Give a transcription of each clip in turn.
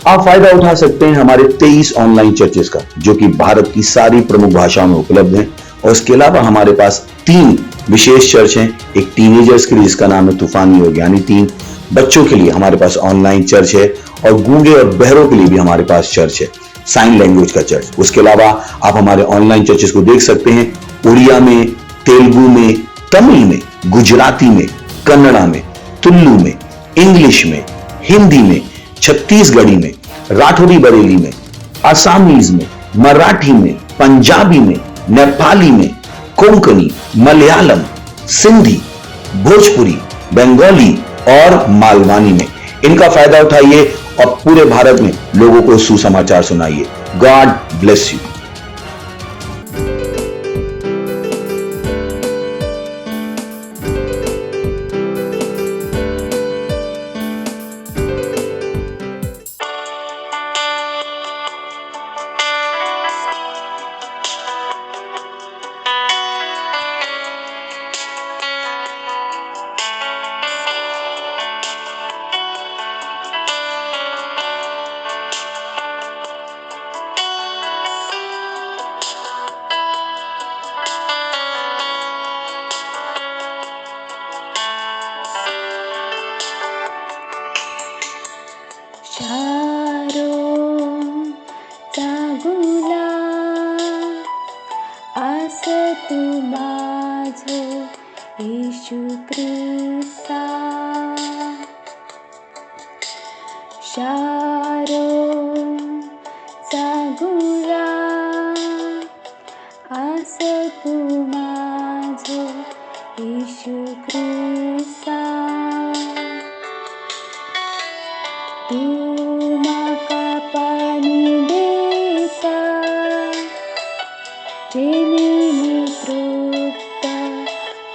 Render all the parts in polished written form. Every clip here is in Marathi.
आप फायदा उठा सकते हैं हमारे 23 ऑनलाइन चर्चेस का, जो कि भारत की सारी प्रमुख भाषाओं में उपलब्ध हैं। और इसके अलावा हमारे पास 3 विशेष चर्च हैं। एक टीनेजर्स के लिए जिसका नाम है तूफानी और ज्ञानी 3, बच्चों के लिए हमारे पास ऑनलाइन चर्च है, और गूंगे और बहरों के लिए भी हमारे पास चर्च है, साइन लैंग्वेज का चर्च। उसके अलावा आप हमारे ऑनलाइन चर्चेस को देख सकते हैं उड़िया में, तेलुगु में, तमिल में, गुजराती में, कन्नड़ा में, तुलु में, इंग्लिश में, हिंदी में, छत्तीसगढ़ी में, राठौरी बरेली में, असमीज में, मराठी में, पंजाबी में, नेपाली में, कोंकणी, मलयालम, सिंधी, भोजपुरी, बंगाली और मालवानी में। इनका फायदा उठाइए और पूरे भारत में लोगों को सुसमाचार सुनाइए। God bless you. चागुला आस तू माझो येशू ख्रिस्ता, शारो चागुला आस तू माझो येशू ख्रिस्ता, तू माका पाणी देता जेणे मी तृप्त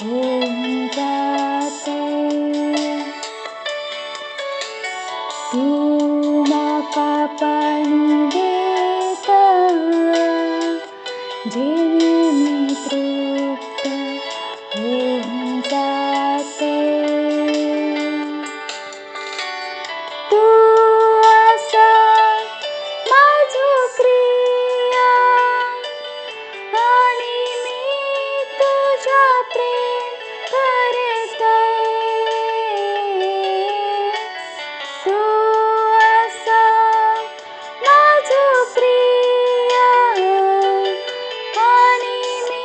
होऊन जाते, तू माका पाणी देता जेणे मी तृप्त होऊन जाते, तू असा माझो प्रिया आणि मी तुझ्या प्रेम करते, तू असा माझो प्रिया आणि मी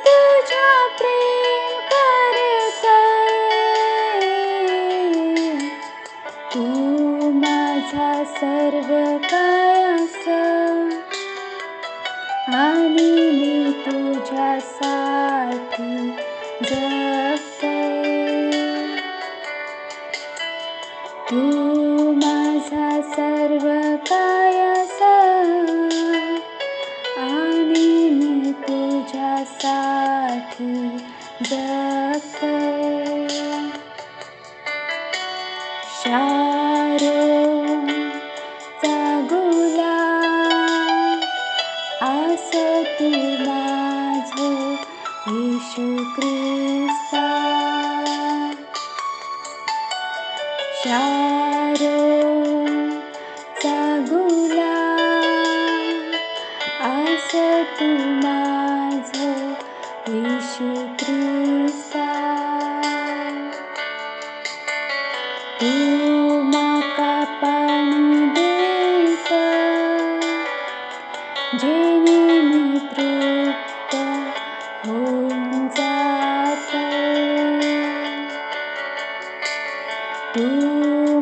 तुझ्या प्रेम करते, तू माझा सर्व काय असं आणि मी तुझ्यासाठी जगते, तू माझा सर्व काय असं आणि मी तुझ्यासाठी जगते, शारो चागुला आस तू माझो येशू ख्रिस्ता, शारो चागुला आस तू माझो येशू ख्रिस्ता, तू माका पाणी देता जेणे मी तृप्त होऊन जाते, तू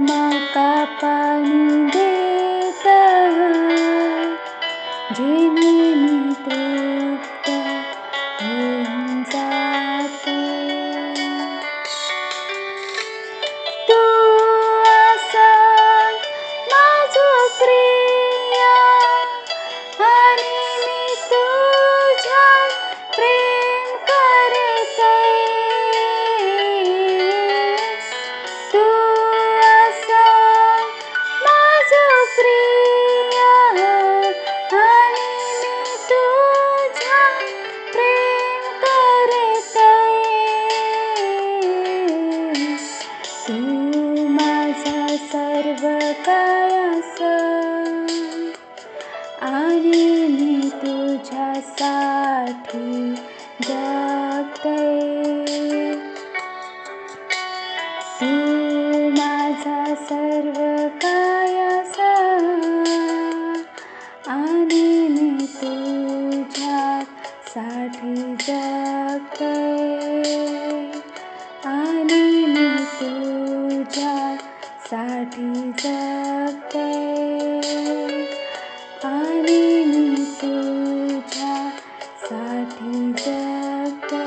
माका पाणी देता जेणे मी तृप्त होऊन जाते, तू असा माझो प्रिया आणि मी तुझ्या प्रेम करते, तू जगते आणि मी तुझ्यासाठी जगते.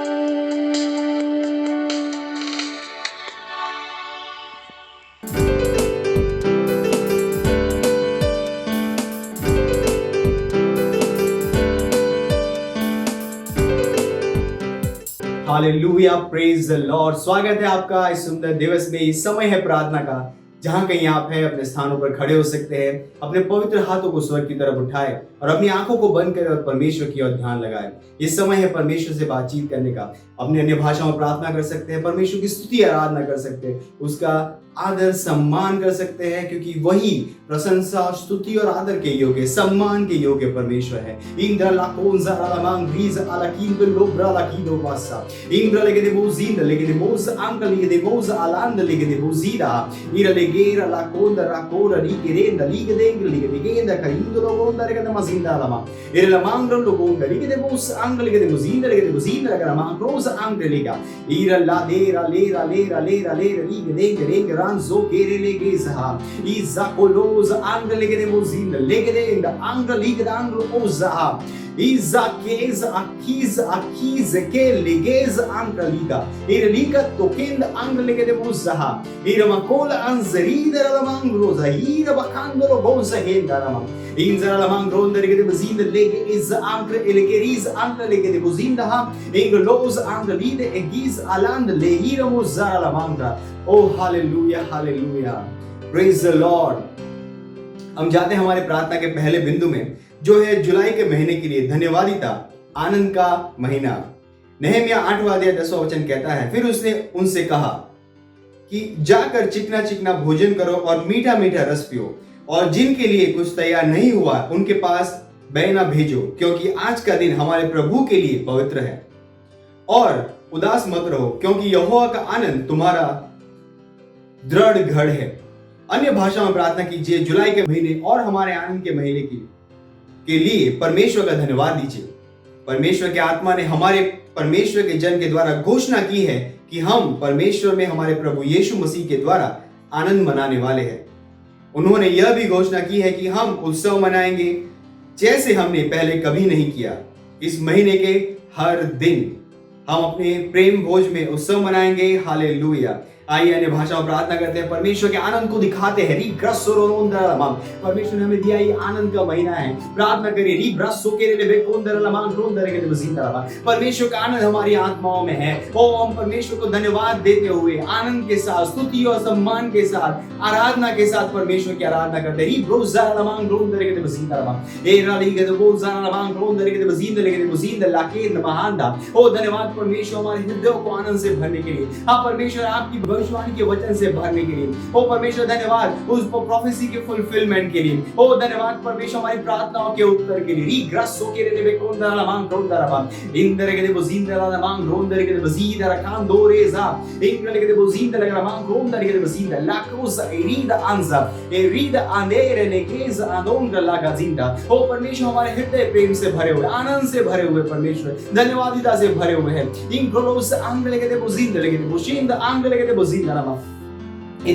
Hallelujah, praise the Lord. स्वागत है आपका इस सुंदर दिवस में. इस समय है प्रार्थना का. जहां कहीं आप हैं अपने स्थानों पर खड़े हो सकते हैं, अपने पवित्र हाथों को स्वर्ग की तरफ उठाए और अपनी आंखों को बंद करें और परमेश्वर की ओर ध्यान लगाए. इस समय है परमेश्वर से बातचीत करने का. अपने अन्य भाषाओं में प्रार्थना कर सकते हैं, परमेश्वर की स्तुति आराधना कर सकते हैं, उसका आदर सम्मान कर सकते हैं, क्योंकि वही प्रशंसा, स्तुति और आदर के योग्य, सम्मान के योग्य परमेश्वर है. इंद्र लाकोंजा रालामांग ग्रीज आलाकिंद लोब्रा लाकिदो वासा इंद्र लेगेदे बोजिंद लेगेदे बोज अंकल लेगेदे बोज आलांद लेगेदे बोजीरा इरा लेगेरा लाकोंदा राकोरा लिगेदेंद लिगेदेंग लिगेदेंद करिंदो लोगोंदा लेगेदे मजिंदा लामा इरा लामांग्रो लोगोंदा लिगेदे बोज अंकल लेगेदे बोजिंद लेगेदे बोजिंद लेगेदे मांग्रोज अंकल लेगा इरा लादेरा लेरा लेरा लेरा लेरा लिगेदेंग लेगेरा Ranzo Gerelegezaha, Izakoloz Anglegede Mozin, Legede, the Angle League Anglo Ozaha, Izakez Akiz Ke Legez Angliga, Ireliga Token the Anglegede Mozaha, Iramakola Anzerida Lamangroza, Ira Bacandolo Boza Hendarama. Inzara la mangron da legede buzin da lege is ankre elegeriz ankre legede buzin da ha englos ankre lide egiz aland lehira mo zara la mangra. Oh hallelujah, hallelujah, praise the Lord. हम जाते हैं हमारे प्रार्थना के पहले बिंदु में, जो है जुलाई के महीने के लिए धन्यवादिता, आनंद का महीना. नहम्याह 8वां अध्याय 10वां वचन कहता है, फिर उसने उनसे कहा कि जाकर चिकना चिकना भोजन करो और मीठा मीठा रस पियो, और जिनके लिए कुछ तैयार नहीं हुआ उनके पास बहना भेजो, क्योंकि आज का दिन हमारे प्रभु के लिए पवित्र है. और उदास मत रहो, क्योंकि यहोवा का आनंद तुम्हारा दृढ़ गढ़ है. अन्य भाषा में प्रार्थना कीजिए जुलाई के महीने और हमारे आनंद के महीने के लिए परमेश्वर का धन्यवाद दीजिए. परमेश्वर के आत्मा ने हमारे परमेश्वर के जन के द्वारा घोषणा की है कि हम परमेश्वर में हमारे प्रभु यीशु मसीह के द्वारा आनंद मनाने वाले हैं. उन्होंने यह भी घोषणा की है कि हम उत्सव मनाएंगे जैसे हमने पहले कभी नहीं किया. इस महीने के हर दिन हम अपने प्रेम भोज में उत्सव मनाएंगे. हालेलुया. आइए अन्य भाषा में प्रार्थना करते हैं, परमेश्वर के आनंद को दिखाते हैं. परमेश्वर ने हमें दिया ये आनंद का महीना है. प्रार्थना करिए. परमेश्वर का आनंद हमारी आत्माओं में है. ओ हम परमेश्वर को धन्यवाद देते हुए आनंद के साथ, स्तुति और सम्मान के साथ, आराधना के साथ परमेश्वर की आराधना करते हैं. ओ धन्यवाद परमेश्वर हमारे हृदयों को आनंद से भरने के लिए. हाँ परमेश्वर आपकी भविष्यवाणी के वचन से भरने के लिए. ओ परमेश्वर धन्यवाद उस प्रोफेसी के फुलफिलमेंट के लिए. ओ धन्यवाद परमेश्वर हमारी प्रार्थनाओं के उत्तर के लिए. रिग्रसो के रे बेकोंदा लामांग रोंदाराबा इंदरे के बोजिंदा लामांग रोंदरे के बोजीदा रकांदोरेजा इंगले के बोजिंदा लामांग रोंदरे के बोजिंदा लाकोसा एरिदा अंजा एरिदा अंडेरे नेकेज आंदोंगा लागाजिंदा. ओ परमेश्वर हमारे हृदय प्रेम से भरे हुए, आनंद से भरे हुए, परमेश्वर धन्यवादिता से भरे हुए हैं. इंग्लोस आंगले के बोजिंदा लेके बोशिंदा आंगले के बोजिंदा ओ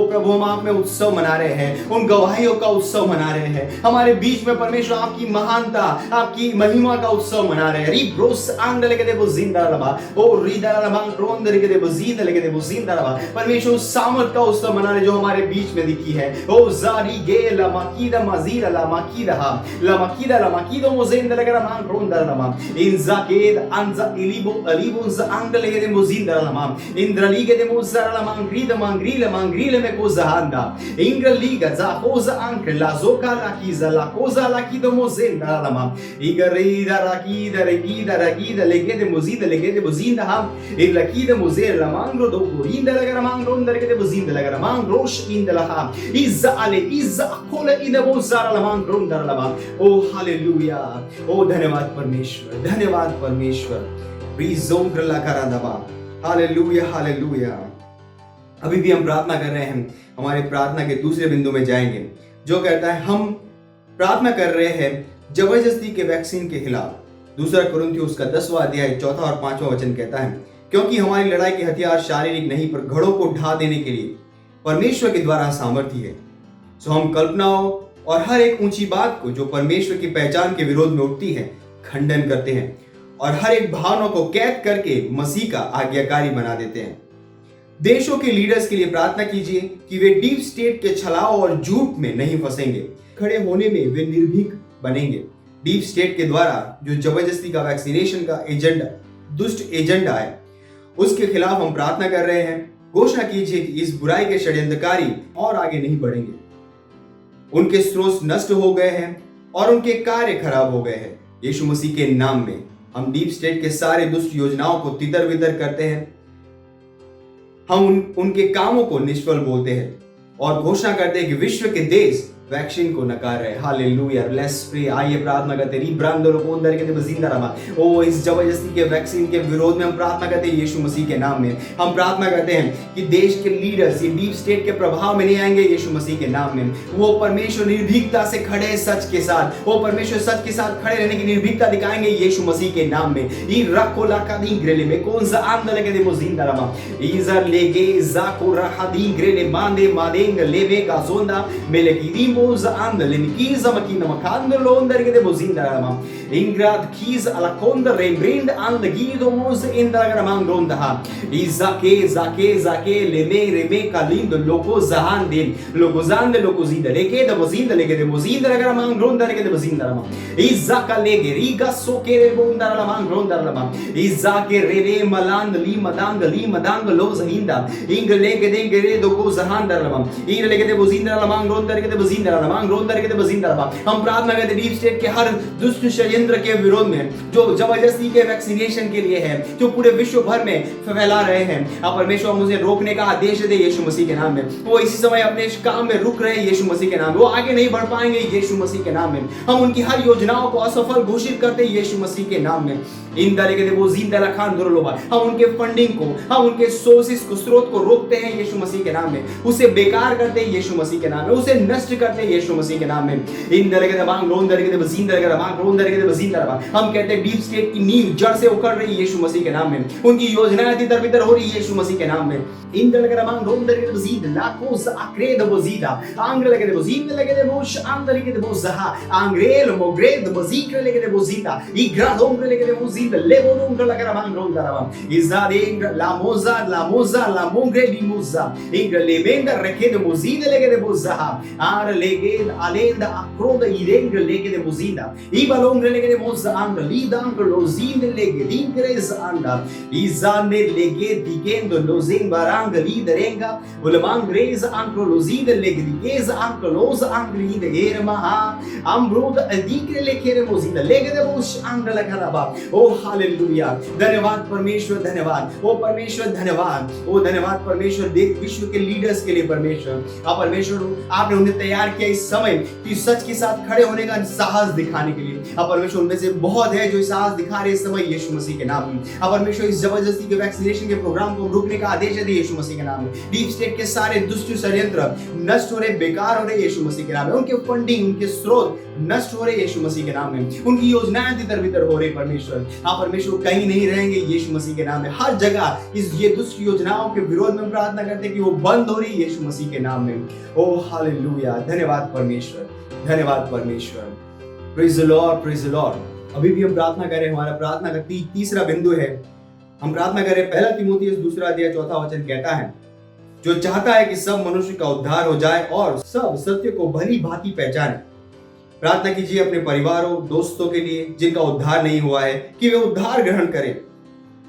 प्रभु हम आप में उत्सव मना रहे हैं, उन गवाहियों का उत्सव मना रहे हैं. हमारे बीच में परमेश्वर आपकी महानता, आपकी महिमा का उत्सव मना रहे हैं. परमेश्वर उस सामर्थ का उत्सव मना रहे जो हमारे बीच में दिखी है. ओ जारी गे लमाकीदा मजीरा लमाकीदा लमाकीदा लमाकीदो मोजेंदा लगा मांग रोंदा लमा in जाकेद Anja इलिबो अलिबो Angle K मोजिंदा Lama Indraliga de Mozara Mangrida Mangrila Mangrila me Cozahanda Ingraliga Zahoza Anke La Zoka Lakiza La Cosa Lakido Mozenda Lama Igarida Rakida Regida Ragida Legede Mozida Legede Bozinda Ham Ilakida Mozer La Mangro do Purinda La Garamangro Ndagede Bozinda La Garamangrosh in the Laham Izza Ale Izza Kola in the Mozara La Mangro Ndalama. Oh hallelujah. Oh धन्यवाद परमेश्वर, धन्यवाद परमेश्वर. प्रीजोंग्र ला करादबा. Hallelujah, hallelujah. अभी भी हम प्रार्थना कर रहे हैं. हमारे प्रार्थना के दूसरे बिंदु में जाएंगे, जो कहता है हम प्रार्थना कर रहे हैं जबरदस्ती के वैक्सीन के खिलाफ. दूसरा कुरिन्थियों उसका 10वां अध्याय 4 और 5वां वचन कहता है, क्योंकि हमारी लड़ाई के हथियार शारीरिक नहीं पर घड़ों को ढा देने के लिए परमेश्वर के द्वारा सामर्थ्य है। सो हम कल्पनाओं और हर एक ऊंची बात को जो परमेश्वर की पहचान के विरोध में उठती है खंडन करते हैं और हर एक भावना को कैद करके मसीह का आज्ञाकारी बना देते हैं। देशों के लीडर्स के लिए प्रार्थना कीजिए कि वे डीप स्टेट के छलाव और झूठ में नहीं फंसेंगे, खड़े होने में वे निर्भीक बनेंगे। डीप स्टेट के द्वारा जो जबरदस्ती का वैक्सीनेशन का एजेंडा, दुष्ट एजेंडा है, उसके खिलाफ हम प्रार्थना कर रहे हैं। घोषणा कीजिए कि इस बुराई के षड्यंत्रकारी और आगे नहीं बढ़ेंगे, उनके स्रोत नष्ट हो गए हैं और उनके कार्य खराब हो गए हैं। यीशु मसीह के नाम में हम डीप स्टेट के सारे दुष्ट योजनाओं को तितर बितर करते हैं। हम उनके कामों को निष्फल बोलते हैं और घोषणा करते हैं कि विश्व के देश वैक्सीन को नकार रहे। हालेलुया, लेट्स प्रे। आइए प्रार्थना करते हैं। रिब्रांडो लोगों अंदर के जिंदा रहा। ओ इस जबरदस्ती के वैक्सीन के विरोध में हम प्रार्थना करते हैं यीशु मसीह के नाम में। हम प्रार्थना करते हैं कि देश के लीडर्स ये डीप स्टेट के प्रभाव में नहीं आएंगे यीशु मसीह के नाम में। वो परमेश्वर निर्भीकता से खड़े सच के साथ, वो परमेश्वर सच के साथ खड़े रहने की निर्भीकता दिखाएंगे यीशु मसीह के नाम में। ई रखो लाका दी ग्रेले में कौन सा आंदोलन के दे जिंदा रहा। इजर लेगे जाको रहा दी ग्रेले मांदे मादेंग लेवे का जोंदा मेले की Moza andele mikiza makina makando londar ke de bozinda rama ingrad kiz ala konda rembrind and gido moz inda ramang ronda ha zake leme kalindo loko zahan din loko zande loko zinda leke de bozinda ramang ronda ke de bozinda rama izaka lege riga sokere bonda ramang ronda rama izake rele maland li madang lo zahinda inglege dengere doko zahan rama inglege de bozinda ramang ronda ke de bozinda हम प्रार्थना करते डीप स्टेट के हर दुष्ट षड्यंत्र के विरोध में जो जबरदस्ती के वैक्सीनेशन के लिए है, जो पूरे विश्व भर में फैला रहे हैं। अब परमेश्वर मुझे रोकने का आदेश दे यीशु मसीह के नाम में। वो इसी समय अपने काम में रुक रहे हैं यीशु मसीह के नाम में। वो आगे नहीं बढ़ पाएंगे यीशु मसीह के नाम में। हम उनकी हर योजनाओं को असफल घोषित करते हैं यीशु मसीह के नाम में। इन तरह के वो जिंदा रखान दुर्लभ, हम उनके फंडिंग को, हम उनके सोर्सेस को, स्रोत को रोकते हैं यीशु मसीह के नाम में। उसे बेकार करते हैं यीशु मसीह के नाम में, उसे नष्ट करते हैं यीशु मसीह के नाम में। इन तरह के दबांग रोन तरह के बजींदा के दबांग रोन तरह के बजींदा हम कहते हैं डीप स्टेट की नींव जड़ से उखड़ रही है यीशु मसीह के नाम में। उनकी योजनाएं तितर बितर हो रही है यीशु मसीह के नाम में। इन तरह के दबांग रोन तरह के बजींदा लाकोस आक्रेद बजीदा आंग्ल के बजींदा लगे दे मोश आंदर के बोझहा आंग्रेल मोग्रेद बजीक्र लगे दे बोजीदा इग्रा लोंग्र लगे दे बोजीदा लेबो लोंग्र लगे दबांग रोन दरावा इजादेंग la mongre di muza ingra lebenda reke de muzida lege de bozaha ar lege alenda akroda irengra lege de muzida ibalongre lege de moza anga lidang lozinde lege dingres anda izane lege digendo lozing baranga liderenga ulamangres ankro lozinde lege digez ankro loz angri de erma ambroda adikre lege de muzida lege de bosh anga lagaraba oh hallelujah. धन्यवाद परमेश्वर, धन्यवाद ओ परमेश्वर, धन्यवाद ओ धन्यवाद परमेश्वर। देख विश्व के लीडर्स के लिए परमेश्वर, आप परमेश्वर आपने उन्हें तैयार किया इस समय कि सच के साथ खड़े होने का साहस दिखाने के लिए। आप परमेश्वर उनमें से बहुत है जो साहस दिखा रहे इस समय यीशु मसीह के नाम में। आप परमेश्वर इस जबरदस्ती के वैक्सीनेशन के प्रोग्राम को रोकने का आदेश है यीशु मसीह के नाम में। डीप स्टेट के सारे दुष्ट षड्यंत्र नष्ट हो रहे, बेकार हो रहे यीशु मसीह के नाम में। उनके फंडिंग, उनके स्रोत नष्ट हो रहे यीशु मसीह के नाम में। उनकी योजनाएं तितर बितर हो रही परमेश्वर। आप परमेश्वर कहीं नहीं रहेंगे यीशु मसीह के नाम में। हर जगह इस ये दुष्ट योजनाओं के विरोध में प्रार्थना करते हैं कि वो बंद हो रही है यीशु मसीह के नाम में। ओ हालेलुया, धन्यवाद परमेश्वर, धन्यवाद परमेश्वर। Praise the Lord, praise the Lord. अभी भी हम प्रार्थना करें, हमारा प्रार्थना का तीसरा बिंदु है। हम प्रार्थना करें 1 तीमुथियुस 2 अध्याय 4 वचन कहता है, जो चाहता है कि सब मनुष्य का उद्धार हो जाए और सब सत्य को भली भांति पहचाने। प्रार्थना कीजिए अपने परिवारों, दोस्तों के लिए जिनका उद्धार नहीं हुआ है कि वे उद्धार ग्रहण करें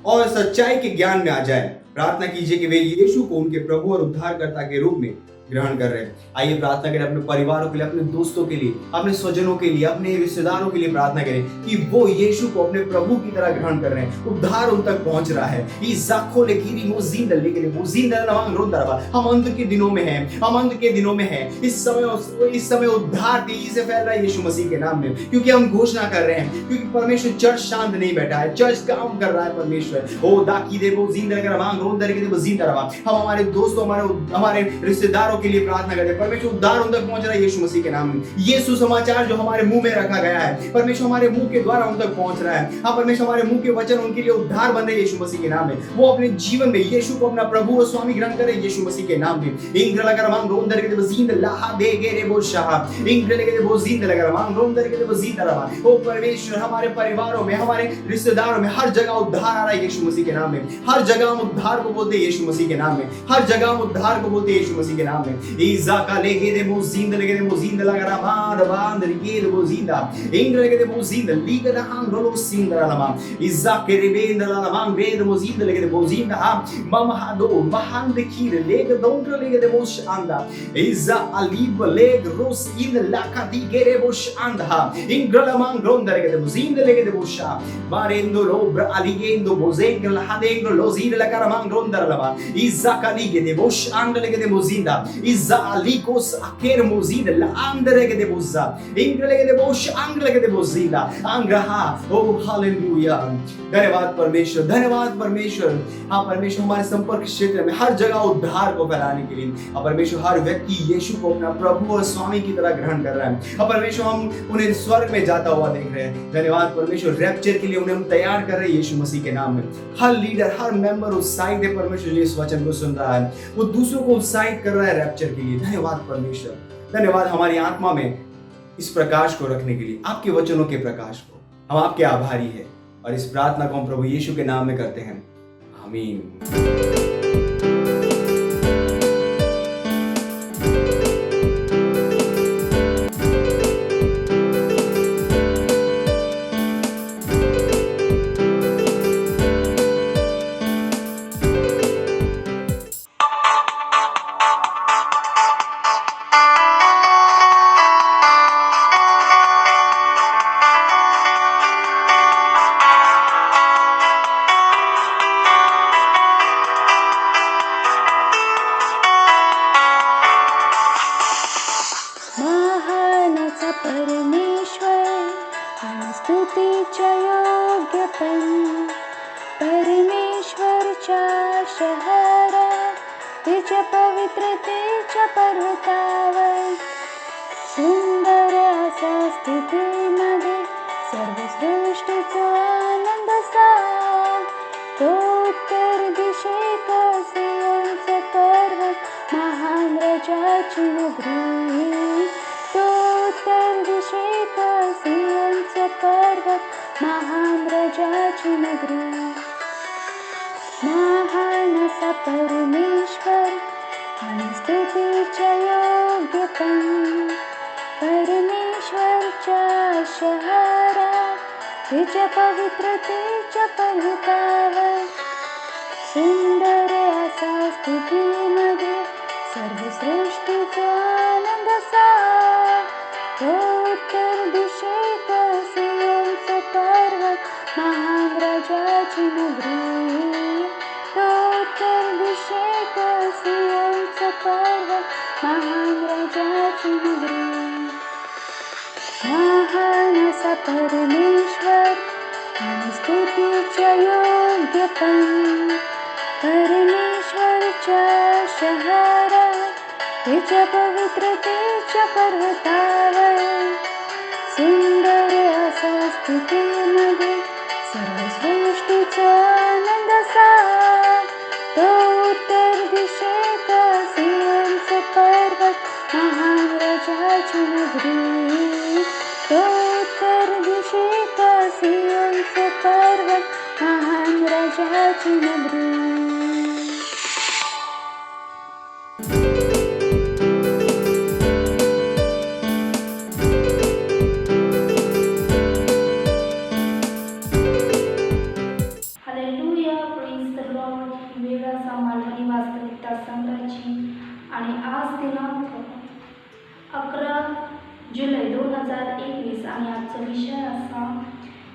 और सच्चाई के ज्ञान में आ जाएं। प्रार्थना कीजिए कि वे यीशु को उनके प्रभु और उद्धारकर्ता के रूप में ग्रहण कर रहे हैं। आइए प्रार्थना करें अपने परिवारों के लिए, अपने दोस्तों के लिए, अपने स्वजनों के लिए, अपने रिश्तेदारों के लिए प्रार्थना करें कि वो यीशु को अपने प्रभु की तरह ग्रहण कर रहे हैं। उद्धार उन तक पहुंच रहा है। हम अंत के दिनों में हैं, हम अंत के दिनों में हैं। इस समय उद्धार तेजी से फैल रहा है यीशु मसीह के नाम में, क्योंकि हम घोषणा कर रहे हैं, क्योंकि परमेश्वर चर्च शांत नहीं बैठा है, चर्च काम कर रहा है परमेश्वर। ओ दाकी देवो जिंदा कर मांग रोंदर के देवो जिंदा रहा। हम हमारे दोस्तों, हमारे रिश्तेदारों सुसमाचारों के लिए प्रार्थना करते हैं। परमेश्वर उद्धार उन तक पहुंच रहा है यीशु मसीह के नाम में। ये सुसमाचार जो हमारे मुंह में रखा गया है, परमेश्वर हमारे मुंह के द्वारा उन तक पहुंच रहा है। हाँ, परमेश्वर हमारे मुंह के वचन उनके लिए उद्धार बन रहे यीशु मसीह के नाम में। वो अपने जीवन में यीशु को अपना प्रभु और स्वामी ग्रहण करे यीशु मसीह के नाम में। इंग्र लगा मांग रोंदर के वजींद लाहा दे गेरे वो शाह इंग्र लगे वो जींद लगा मांग रोंदर के वजींद रहा। ओ परमेश्वर, हमारे परिवारों में, हमारे रिश्तेदारों में हर जगह उद्धार आ रहा है यीशु मसीह के नाम में। हर जगह हम उद्धार को बोलते हैं यीशु मसीह के नाम में। हर जगह हम उद्धार को बोलते हैं यीशु मसीह के नाम में। ईजा का लेगे दे वो जींद लगे दे वो जींद लगा रहा बांध बांध लगे दे वो जींदा इंग्र लगे दे वो जींद लीग दा हम रोलो सिंग रहा ईजा के रेबेंद ला मांग रेद वो जींद लगे दे वो जींदा हम मम हादो महान देखिर लेग दोंत्र लगे दे वो शांदा ईजा अलीब लेग रोस इन लाका दी गेरे वो शांदा इंग्र ला मांग रोंद लगे दे वो जींद लगे दे वो शा बारेंदो लोब्र aligendo bozenga la hadengro lozire la karamang rondara lava izza kalige de bosh anglege de mozinda izza alikos aker mozida la andrege de bozza inglege de bosh anglege de bozida angraha oh hallelujah। धन्यवाद परमेश्वर, धन्यवाद परमेश्वर। हाँ परमेश्वर, हमारे संपर्क क्षेत्र में हर जगह उद्धार को फैलाने के लिए हाँ परमेश्वर, हर व्यक्ति यीशु को अपना प्रभु और स्वामी की तरह ग्रहण कर रहा है। हाँ परमेश्वर, हम उन्हें स्वर्ग में जाता हुआ देख रहे हैं। धन्यवाद परमेश्वर, रैप्चर के लिए उन्हें हम तैयार कर रहे हैं यीशु मसीह के नाम में। हर लीडर, हर मेंबर उत्साहित है परमेश्वर, जो इस वचन को सुन रहा है वो दूसरों को उत्साहित कर रहा है रैप्चर के लिए। धन्यवाद परमेश्वर, धन्यवाद हमारी आत्मा में इस प्रकाश को रखने के लिए, आपके वचनों के प्रकाश को। हम आपके आभारी हैं और इस प्रार्थना को हम प्रभु यीशु के नाम में करते हैं, आमीन। परमेश्वर आणि स्तुतीच्या योग्य पण परमेश्वरच्या शहरात तिच्या पवित्रतेच्या पर्वतावर सुंदर असा स्थितीमध्ये सर्व सृष्टीचा आनंद साथ तो उत्तर दिशेक सियोनचा पर्वत महान राजाची नगरी तो उत्तर दिशेक सियोनचा पर्वत महान राजाची नगरी महान असा परमेश्वर आणि स्तुतीच्या योग्य पण परमेश्वरच्या शहरात तिच्या पवित्रतेच्या पर्वतावर सुंदर असा स्थितीमध्ये सर्व सृष्टीचा आनंद साथ तो उत्तर दिशेक सियोनचा पर्वत महान राजाची नगरी तो उत्तर दिशेक सियोनचा पर्वत महान राजाची नगरी महान असा परमेश्वर आणि स्तुतीच्या योग्य पण परमेश्वरच्या शहरात तिच्या पवित्रतेच्या पर्वतावर सुंदर असा स्थितीमध्ये सर्व सृष्टीचा आनंद साथ तो उत्तर दिशेक सियोनचा पर्वत महान राजाची नगरी तो उत्तर दिशेक सियोनचा पर्वत महान राजाची नगरी आणि आज दिनांक 11 जुलै 2021 आणि आजचा विषय असा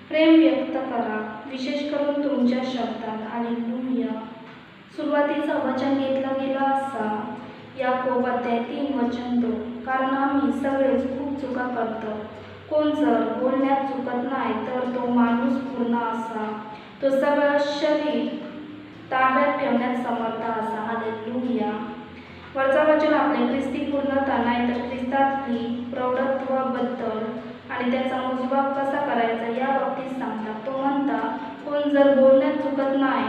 प्रेम व्यक्त करा, विशेष करून तुमच्या शब्दात। हालेलुया। सुरुवातीचं वचन घेतलं गेलं असा याकोब अध्याय 3 वचन 2, कारण आम्ही सगळेच खूप चुका करतो, कोण जर बोलण्यात चुकत नाही तर तो माणूस पूर्ण असा, तो सगळं शरीर ताब्यात ठेवण्यात समर्थ असा। हालेलुया। वरचा वचन आपले ख्रिस्ती पूर्णता नाहीतर ख्रिस्तातली प्रौढत्वाबद्दल आणि त्याचा मोजमाप कसा करायचा या बाबतीत सांगतात. तो म्हणता, कोण जर बोलण्यात चुकत नाही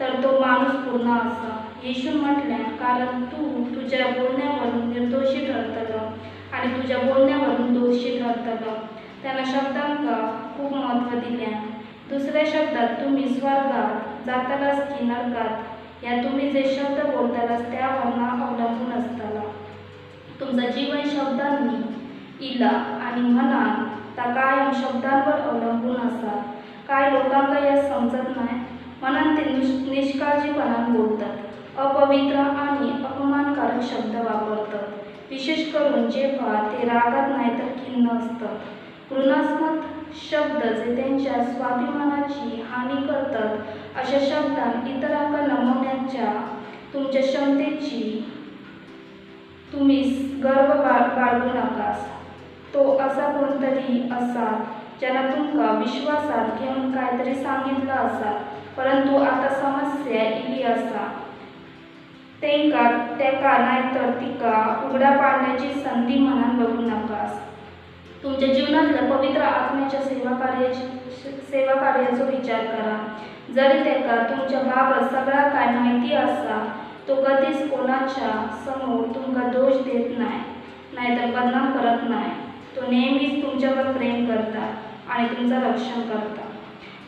तर तो माणूस पूर्ण असा. येशू म्हटल्या, कारण तू तुझ्या बोलण्यावरून निर्दोषी ठरतलं आणि तुझ्या बोलण्यावरून दोषी ठरतलं. त्यानं शब्दांका खूप महत्त्व दिल्या. दुसऱ्या शब्दात तुम्ही स्वर्गात जातालास की नरकात या तुम्ही जे शब्द बोलतालास त्यावरनं अवलंबून असताला. तुमचं जीवन शब्दांनी इला आणि म्हणाल ता कायम शब्दांवर अवलंबून असा. काय लोकांना या समजत नाही म्हणून ते निष्काळजीपणाने बोलतात, अपवित्र आणि अपमानकारक शब्द वापरतात, विशेष करून जेव्हा ते रागात नाही तर खिन्न असतात. घृणास्पद शब्द जे त्यांच्या स्वाभिमानाची हानी करतात अशा शब्दांत इतरांना नमवण्याच्या तुमच्या क्षमतेची तुम्ही गर्व बाळगू नकास. तो असा कोणतरी असा ज्याला तुमका विश्वासात घेऊन काहीतरी सांगितलं असा, परंतु आता समस्या इली असा तेंका त्याका नाहीतर तिका उघडा पाडण्याची संधी म्हणून बघू नकास. तुमच्या जीवनातल्या पवित्र आत्म्याच्या सेवा कार्याचा विचार करा. जरी त्याका तुमच्या बाबत सगळा काय माहिती असा, तो कधीच कोणाच्या समोर तुमका दोष देत नाही नाहीतर बदनाम करत नाही. तो नेहमीच तुमच्यावर प्रेम करता आणि तुमचं रक्षण करता.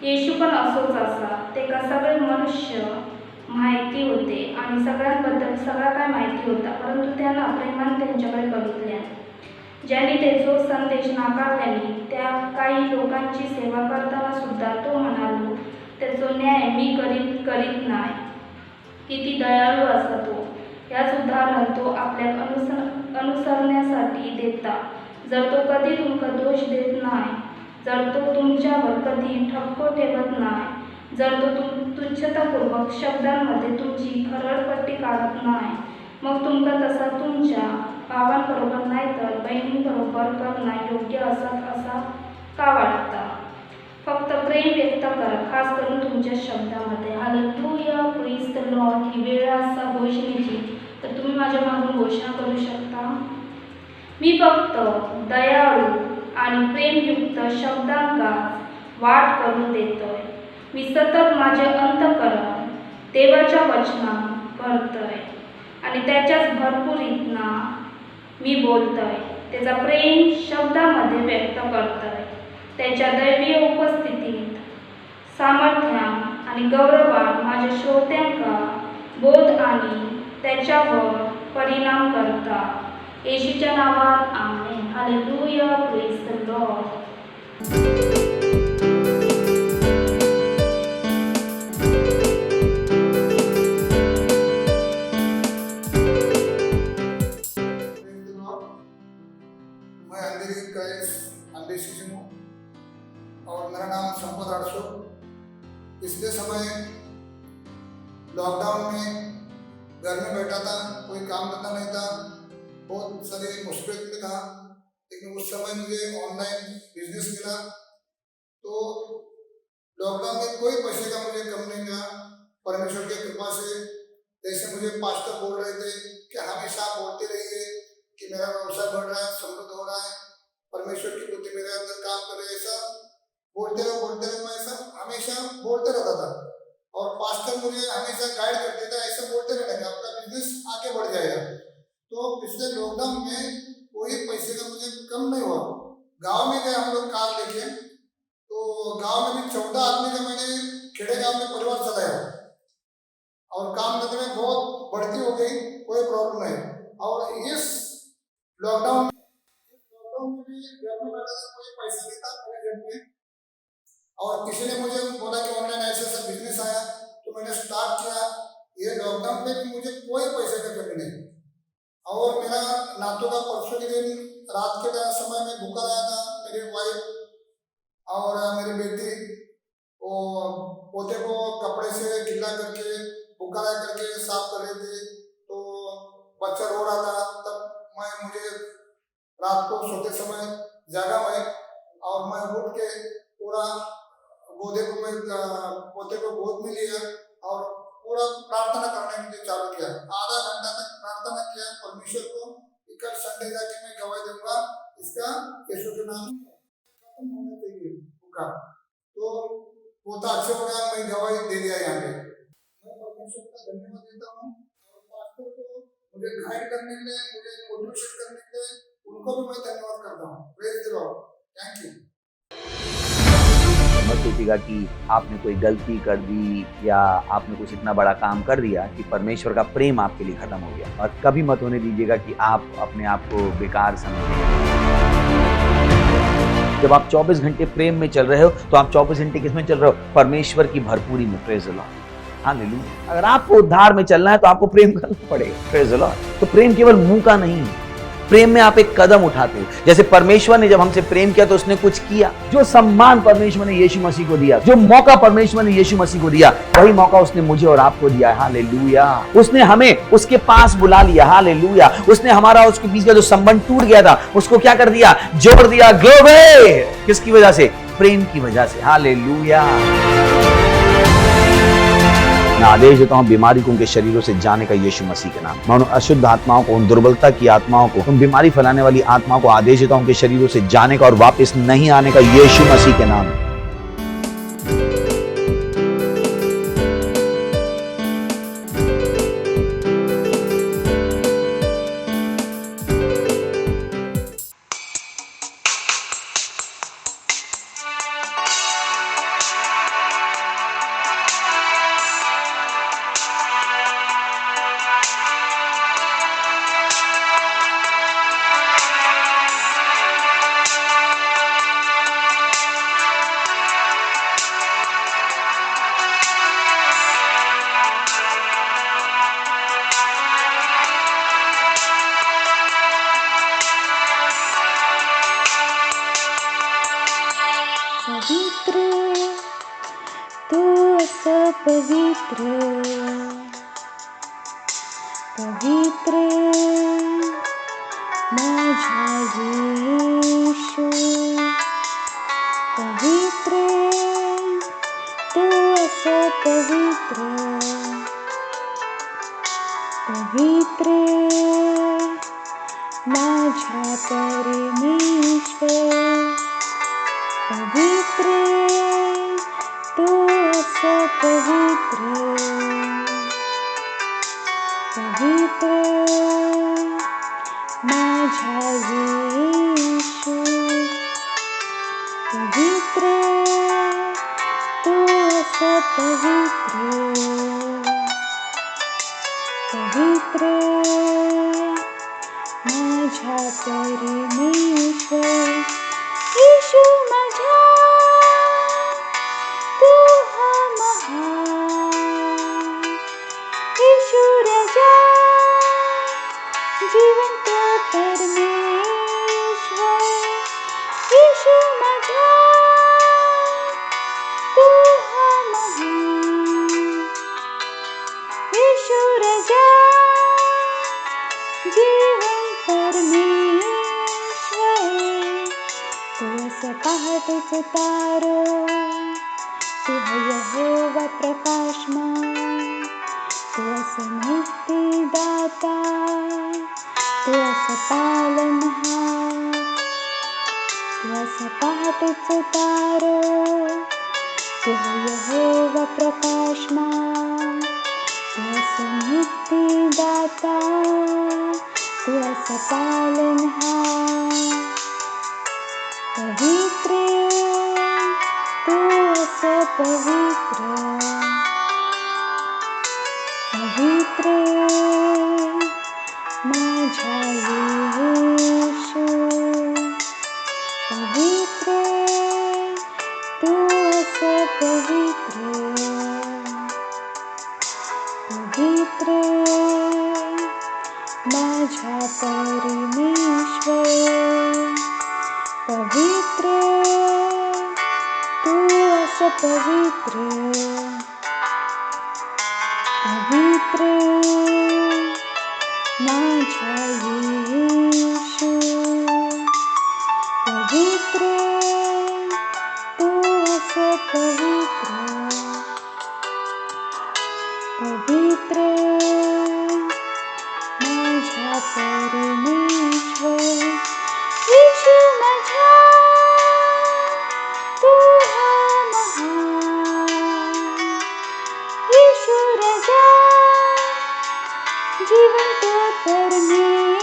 येशू पण असोच असा. त्याका सगळे मनुष्य माहिती होते आणि सगळ्यांबद्दल सगळा काय माहिती होता, परंतु त्यानं प्रेमाने त्यांच्याकडे बघितल्या. ज्यांनी त्याचो संदेश नाकारल्याने त्या काही लोकांची सेवा करताना सुद्धा तो म्हणालो, त्याचो न्याय मी करीत नाही. किती दयाळू असा तो. याच उदाहरण तो आपल्या अनुसरण्यासाठी देता. जर तो कधी तुमका दोष देत नाही, जर तो तुमच्यावर कधी ठपको ठेवत नाही, जर तो तुच्छतापूर्वक शब्दांमध्ये तुमची खरडपट्टी काढत नाही, मग तुमका तसा तुमच्या भावांबरोबर नाही तर बहिणींबरोबर करणं योग्य असा का वाटता. फक्त प्रेम व्यक्त करा, खास करून तुमच्या शब्दामध्ये. Hallelujah, praise the Lord. ही वेळ असा घोषणेची, तर तुम्ही माझ्या मागून घोषणा करू शकता. मी फक्त दयाळू आणि प्रेमयुक्त शब्दांका वाट करून देतोय. मी सतत माझे अंतःकरण देवाच्या वचनात भरतोय आणि त्याच्याच भरपुरीतना मी बोलतोय. त्याचा प्रेम शब्दामध्ये व्यक्त करतोय. त्याच्या दैवीय उपस्थितीत सामर्थ्यान आणि गौरवान माझ्या श्रोत्यांका बोध आणि त्याच्यावर परिणाम करता. येशूच्या नावात आमेन. Hallelujah, praise the Lord. मैं अंधेरी का अंधेरी हूँ और मेरा नाम संपत आड़सो। पिछले समय लॉकडाउन में घर में बैठा था, कोई काम धंधा नहीं था, बहुत सारी मुश्किल में था, लेकिन उस समय मुझे ऑनलाइन बिजनेस मिला। तो लॉकडाउन में कोई पैसे का मुझे कम नहीं मिला, परमेश्वर की कृपा से। जैसे मुझे पास्टर बोल रहे थे कि हमेशा बोलते रहिए कि मेरा व्यवसाय बढ़ रहा है, समृद्ध हो रहा है, परमेश्वर की बुद्धि मेरे अंदर काम कर रही है, ऐसा बोलते रहो मैं ऐसा हमेशा बोलते रहता था। और पास्टर मुझे हमेशा गाइड करते थे, ऐसा बोलते रहने का आपका बिजनेस आगे बढ़ जाएगा। तो पिछले लॉकडाउन में कोई पैसे का मुझे कम नहीं हुआ। गांव में गए हम लोग कार लेके, तो गांव में भी 14 आदमी का मैंने खेड़े गांव में परिवार चलाया और काम धंधे में बहुत बढ़ती हो गई, कोई प्रॉब्लम नहीं। और इस लॉकडाउन में भी घर में बैठा था, कोई पैसा नहीं था मेरे घर में, और किसी ने मुझे बोला कि ऑनलाइन ऐसा बिजनेस आया, तो मैंने स्टार्ट किया। ये लॉकडाउन में भी मुझे कोई पैसे का कमी नहीं। और मेरा नातों का परसों के दिन रात के समय में भूखा रहा था, मेरी वाइफ और मेरी बेटी वो पोते को कपड़े से गिला करके भूखा रह करके साफ कर रहे थे, तो बच्चा रो रहा था। तब मुझे रात को सोते समय जागा मैं, और मैं उठ के पूरा पोते को गोद में लिया और पूरा प्रार्थना करने के लिए चालू किया। आधा घंटा तक प्रार्थना किया। मैं परमेश्वर का धन्यवाद देता हूँ और पास्टर को मुझे गाइड करने के लिए, मुझे मोटिवेशन करने के लिए उनको भी मैं धन्यवाद करता हूँ। Praise the Lord, thank you. मत सोचिएगा कि आपने कोई गलती कर दी या आपने कुछ इतना बड़ा काम कर दिया कि परमेश्वर का प्रेम आपके लिए खत्म हो गया। और कभी मत होने दीजिएगा कि आप अपने आप को बेकार समझें। जब आप 24 घंटे प्रेम में चल रहे हो तो आप 24 घंटे किसमें चल रहे हो? परमेश्वर की भरपूरी में। Praise the Lord, hallelujah. अगर आपको उद्धार में चलना है तो आपको प्रेम करना पड़ेगा। Praise the Lord. तो प्रेम केवल मुंह का नहीं है, प्रेम में आप एक कदम उठाते हो। जैसे परमेश्वर ने जब हमसे प्रेम किया तो उसने कुछ किया। जो सम्मान परमेश्वर ने यीशु मसीह को दिया, जो मौका परमेश्वर ने यीशु मसीह को दिया, वही मौका उसने मुझे और आपको दिया है। हालेलुया। उसने हमें उसके पास बुला लिया। हालेलुया। उसने हमारा उसके बीच का जो संबंध टूट गया था उसको क्या कर दिया? जोड़ दिया। ग्लोरी। किसकी वजह से? प्रेम की वजह से। हालेलुया। मैं आदेश देता हूं बीमारी को उनके शरीरों से जाने का यीशु मसीह के नाम। मैं उन अशुद्ध आत्माओं को, उन दुर्बलता की आत्माओं को, उन बीमारी फैलाने वाली आत्माओं को आदेश देता हूं उनके शरीरों से जाने का और वापस नहीं आने का यीशु मसीह के नाम। पवित्र तू असं पवित्र, पवित्र माझा येशू, पवित्र तू असं पवित्र, पवित्र माझा परमेश्वर, पवित्र तू असं पवित्र, पवित्र माझा येशू, पवित्र तू असं पवित्र, पवित्र माझा परमेश्वर, येशू माझा तू हा महान, येशू राजा जिवंत परमेश्वर, येशू माझा तू हा महान, येशू राजा जीवन परमेश्वर, तू असं पहाटेच तारो, तू है यहोवा प्रकाशमान, तू असं मुक्तिदाता, तू असं पालनहार, तू असं पहाटेच तारो, तू है यहोवा प्रकाशमान, तू असं मुक्तिदाता, तू असं पालनहार, पवित्र तू असं पवित्र, पवित्र माझा येशू, पवित्र तू असं पवित्र, पवित्र माझा परमेश्वर, पवित्र तू असं पवित्र, पवित्र माझा येशू, पवित्र तू असं पवित्र, पवित्र माझा परमेश्वर, येशू माझा तू हा महान, येशू राजा जिवंत परमेश्वर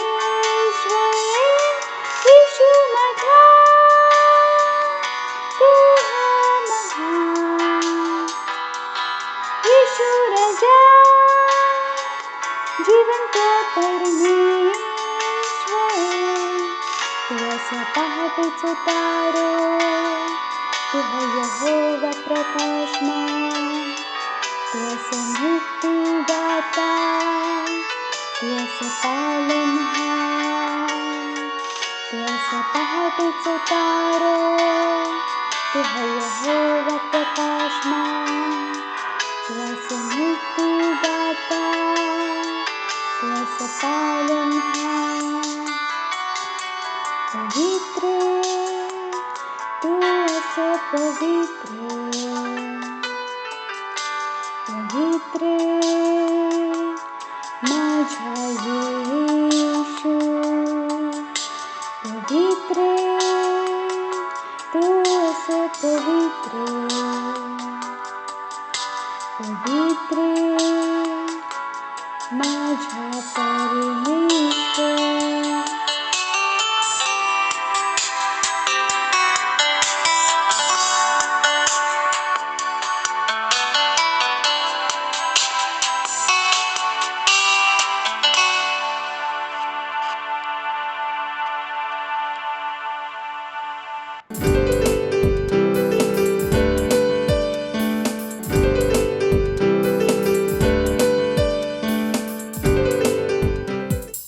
येशू माझा तू महान येशू राजा जिवंत परमेश्वर तू असा पहाटेचा तारो तू यहोवा प्रकाशमान तू असं मुक्तिदाता तू असं पालनहार तू असं पहाटेचा तारो तू यहोवा प्रकाशमान तू असं मुक्तिदाता तू असं पालनहार पवित्र तू असं पवित्र पवित्र माझा येशू पवित्र तू असं पवित्र पवित्र माझा परमेश्वर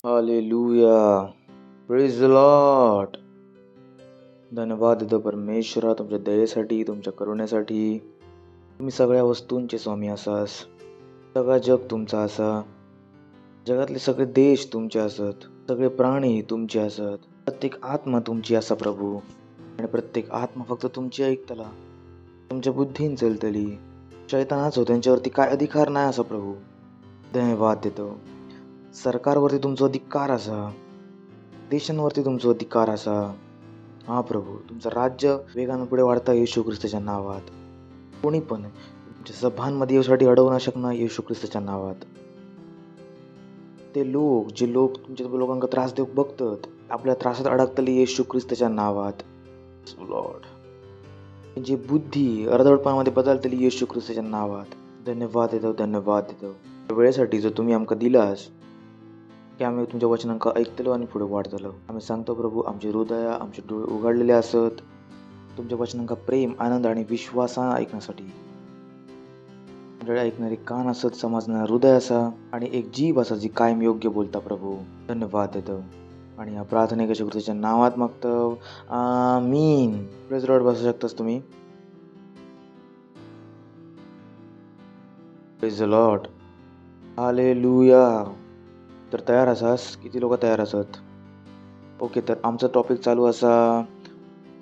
हालेलुया, प्रेज द लॉर्ड. धन्यवाद देतो परमेश्वरा तुमच्या दयेसाठी, तुमच्या करुण्यासाठी. तुम्ही सगळ्या वस्तूंचे स्वामी असास. सगळा जग तुमचा असा. जगातले सगळे देश तुमचे असत. सगळे प्राणी तुमचे असत. प्रत्येक आत्मा तुमची असा प्रभू. आणि प्रत्येक आत्मा फक्त तुमची ऐकतला, तुमच्या बुद्धीन चलतली. शैतानाचो त्यांच्यावरती काय अधिकार नाही असा प्रभू. धन्यवाद देतो. सरकारवरती तुमचा अधिकार असा. देशांवरती तुमचा अधिकार असा. हा प्रभू, तुमचं राज्य वेगानं पुढे वाढता येशू ख्रिस्ताच्या नावात. कोणी पण तुमच्या सभांमध्ये यासाठी अडवू न शकणार येशू ख्रिस्ताच्या नावात. ते लोक जे लोक तुमच्या लोकांना त्रास देऊ बघतात, आपल्या त्रासात अडकतली येशू ख्रिस्ताच्या नावात. लॉर्ड, जी बुद्धी अर्धवटपणामध्ये बदलतली येशू ख्रिस्ताच्या नावात. धन्यवाद देतो, धन्यवाद देतो वेळेसाठी जो तुम्ही आमका दिलास, की आम्ही तुमच्या वचनांका ऐकतलो आणि पुढे वाढतलो. आम्ही सांगतो प्रभू, आमचे हृदय, आमचे डोळे उघडलेले असत तुमच्या वचनांका प्रेम, आनंद आणि विश्वासानं ऐकण्यासाठी. डोळे ऐकणारे कान असत, समजणारा हृदय असा आणि एक जीभ असा जी कायम योग्य बोलता प्रभू. धन्यवाद देतो आणि या प्रार्थनेच्या ख्रिस्ताच्या नावात मागतो. आमीन. Praise Lord. बसू शकतास तुम्ही. Praise the Lord. हालेलुया. तर तयार असास? किती लोक तयार असत? ओके, तर आमचा टॉपिक चालू असा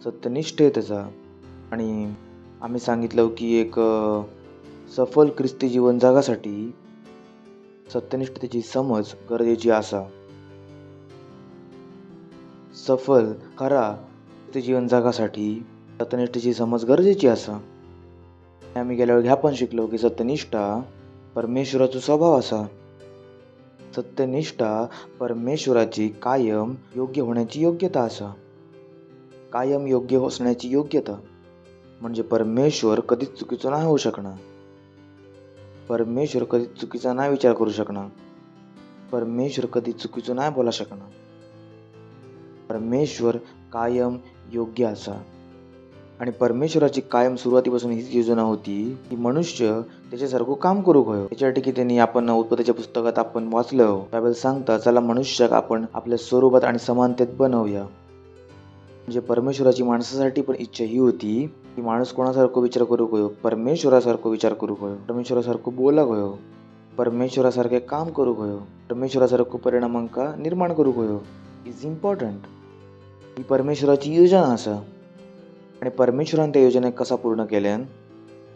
सत्यनिष्ठेचा. आणि आम्ही सांगितलं की एक सफल ख्रिस्ती जीवन जगासाठी सत्यनिष्ठतेची समज गरजेची असा. सफल खरा ख्रिस्ती जीवन जगासाठी सत्यनिष्ठेची समज गरजेची असा. आम्ही गेल्यावर ह्या पण शिकलो की सत्यनिष्ठा परमेश्वराचा स्वभाव असा. सत्यनिष्ठा परमेश्वराची कायम योग्य होण्याची योग्यता असा. कायम योग्य असण्याची योग्यता म्हणजे परमेश्वर कधीच चुकीचं नाही होऊ शकणार. परमेश्वर कधी चुकीचा नाही विचार करू शकणार. परमेश्वर कधी चुकीचं नाही बोला शकणार. परमेश्वर कायम योग्य असा. आणि परमेश्वराची कायम सुरुवातीपासून हीच योजना होती की मनुष्य त्याच्यासारखं काम करू गयो. त्याच्यासाठी की त्यांनी आपण उत्पत्तीच्या पुस्तकात आपण वाचलं, बायबल सांगता चला मनुष्याक आपण आपल्या स्वरूपात आणि समानतेत बनवूया. म्हणजे परमेश्वराची माणसासाठी पण इच्छा ही होती की माणूस कोणासारखं विचार करू गयो, परमेश्वरासारखं विचार करू गयो, परमेश्वरासारखं बोला गयो, परमेश्वरासारखे काम करू गयो, परमेश्वरासारखं परिणामांका निर्माण करू गयो. Is important. ही परमेश्वराची योजना असा. आणि परमेश्वराने त्या योजनेक कसा पूर्ण केल्यान,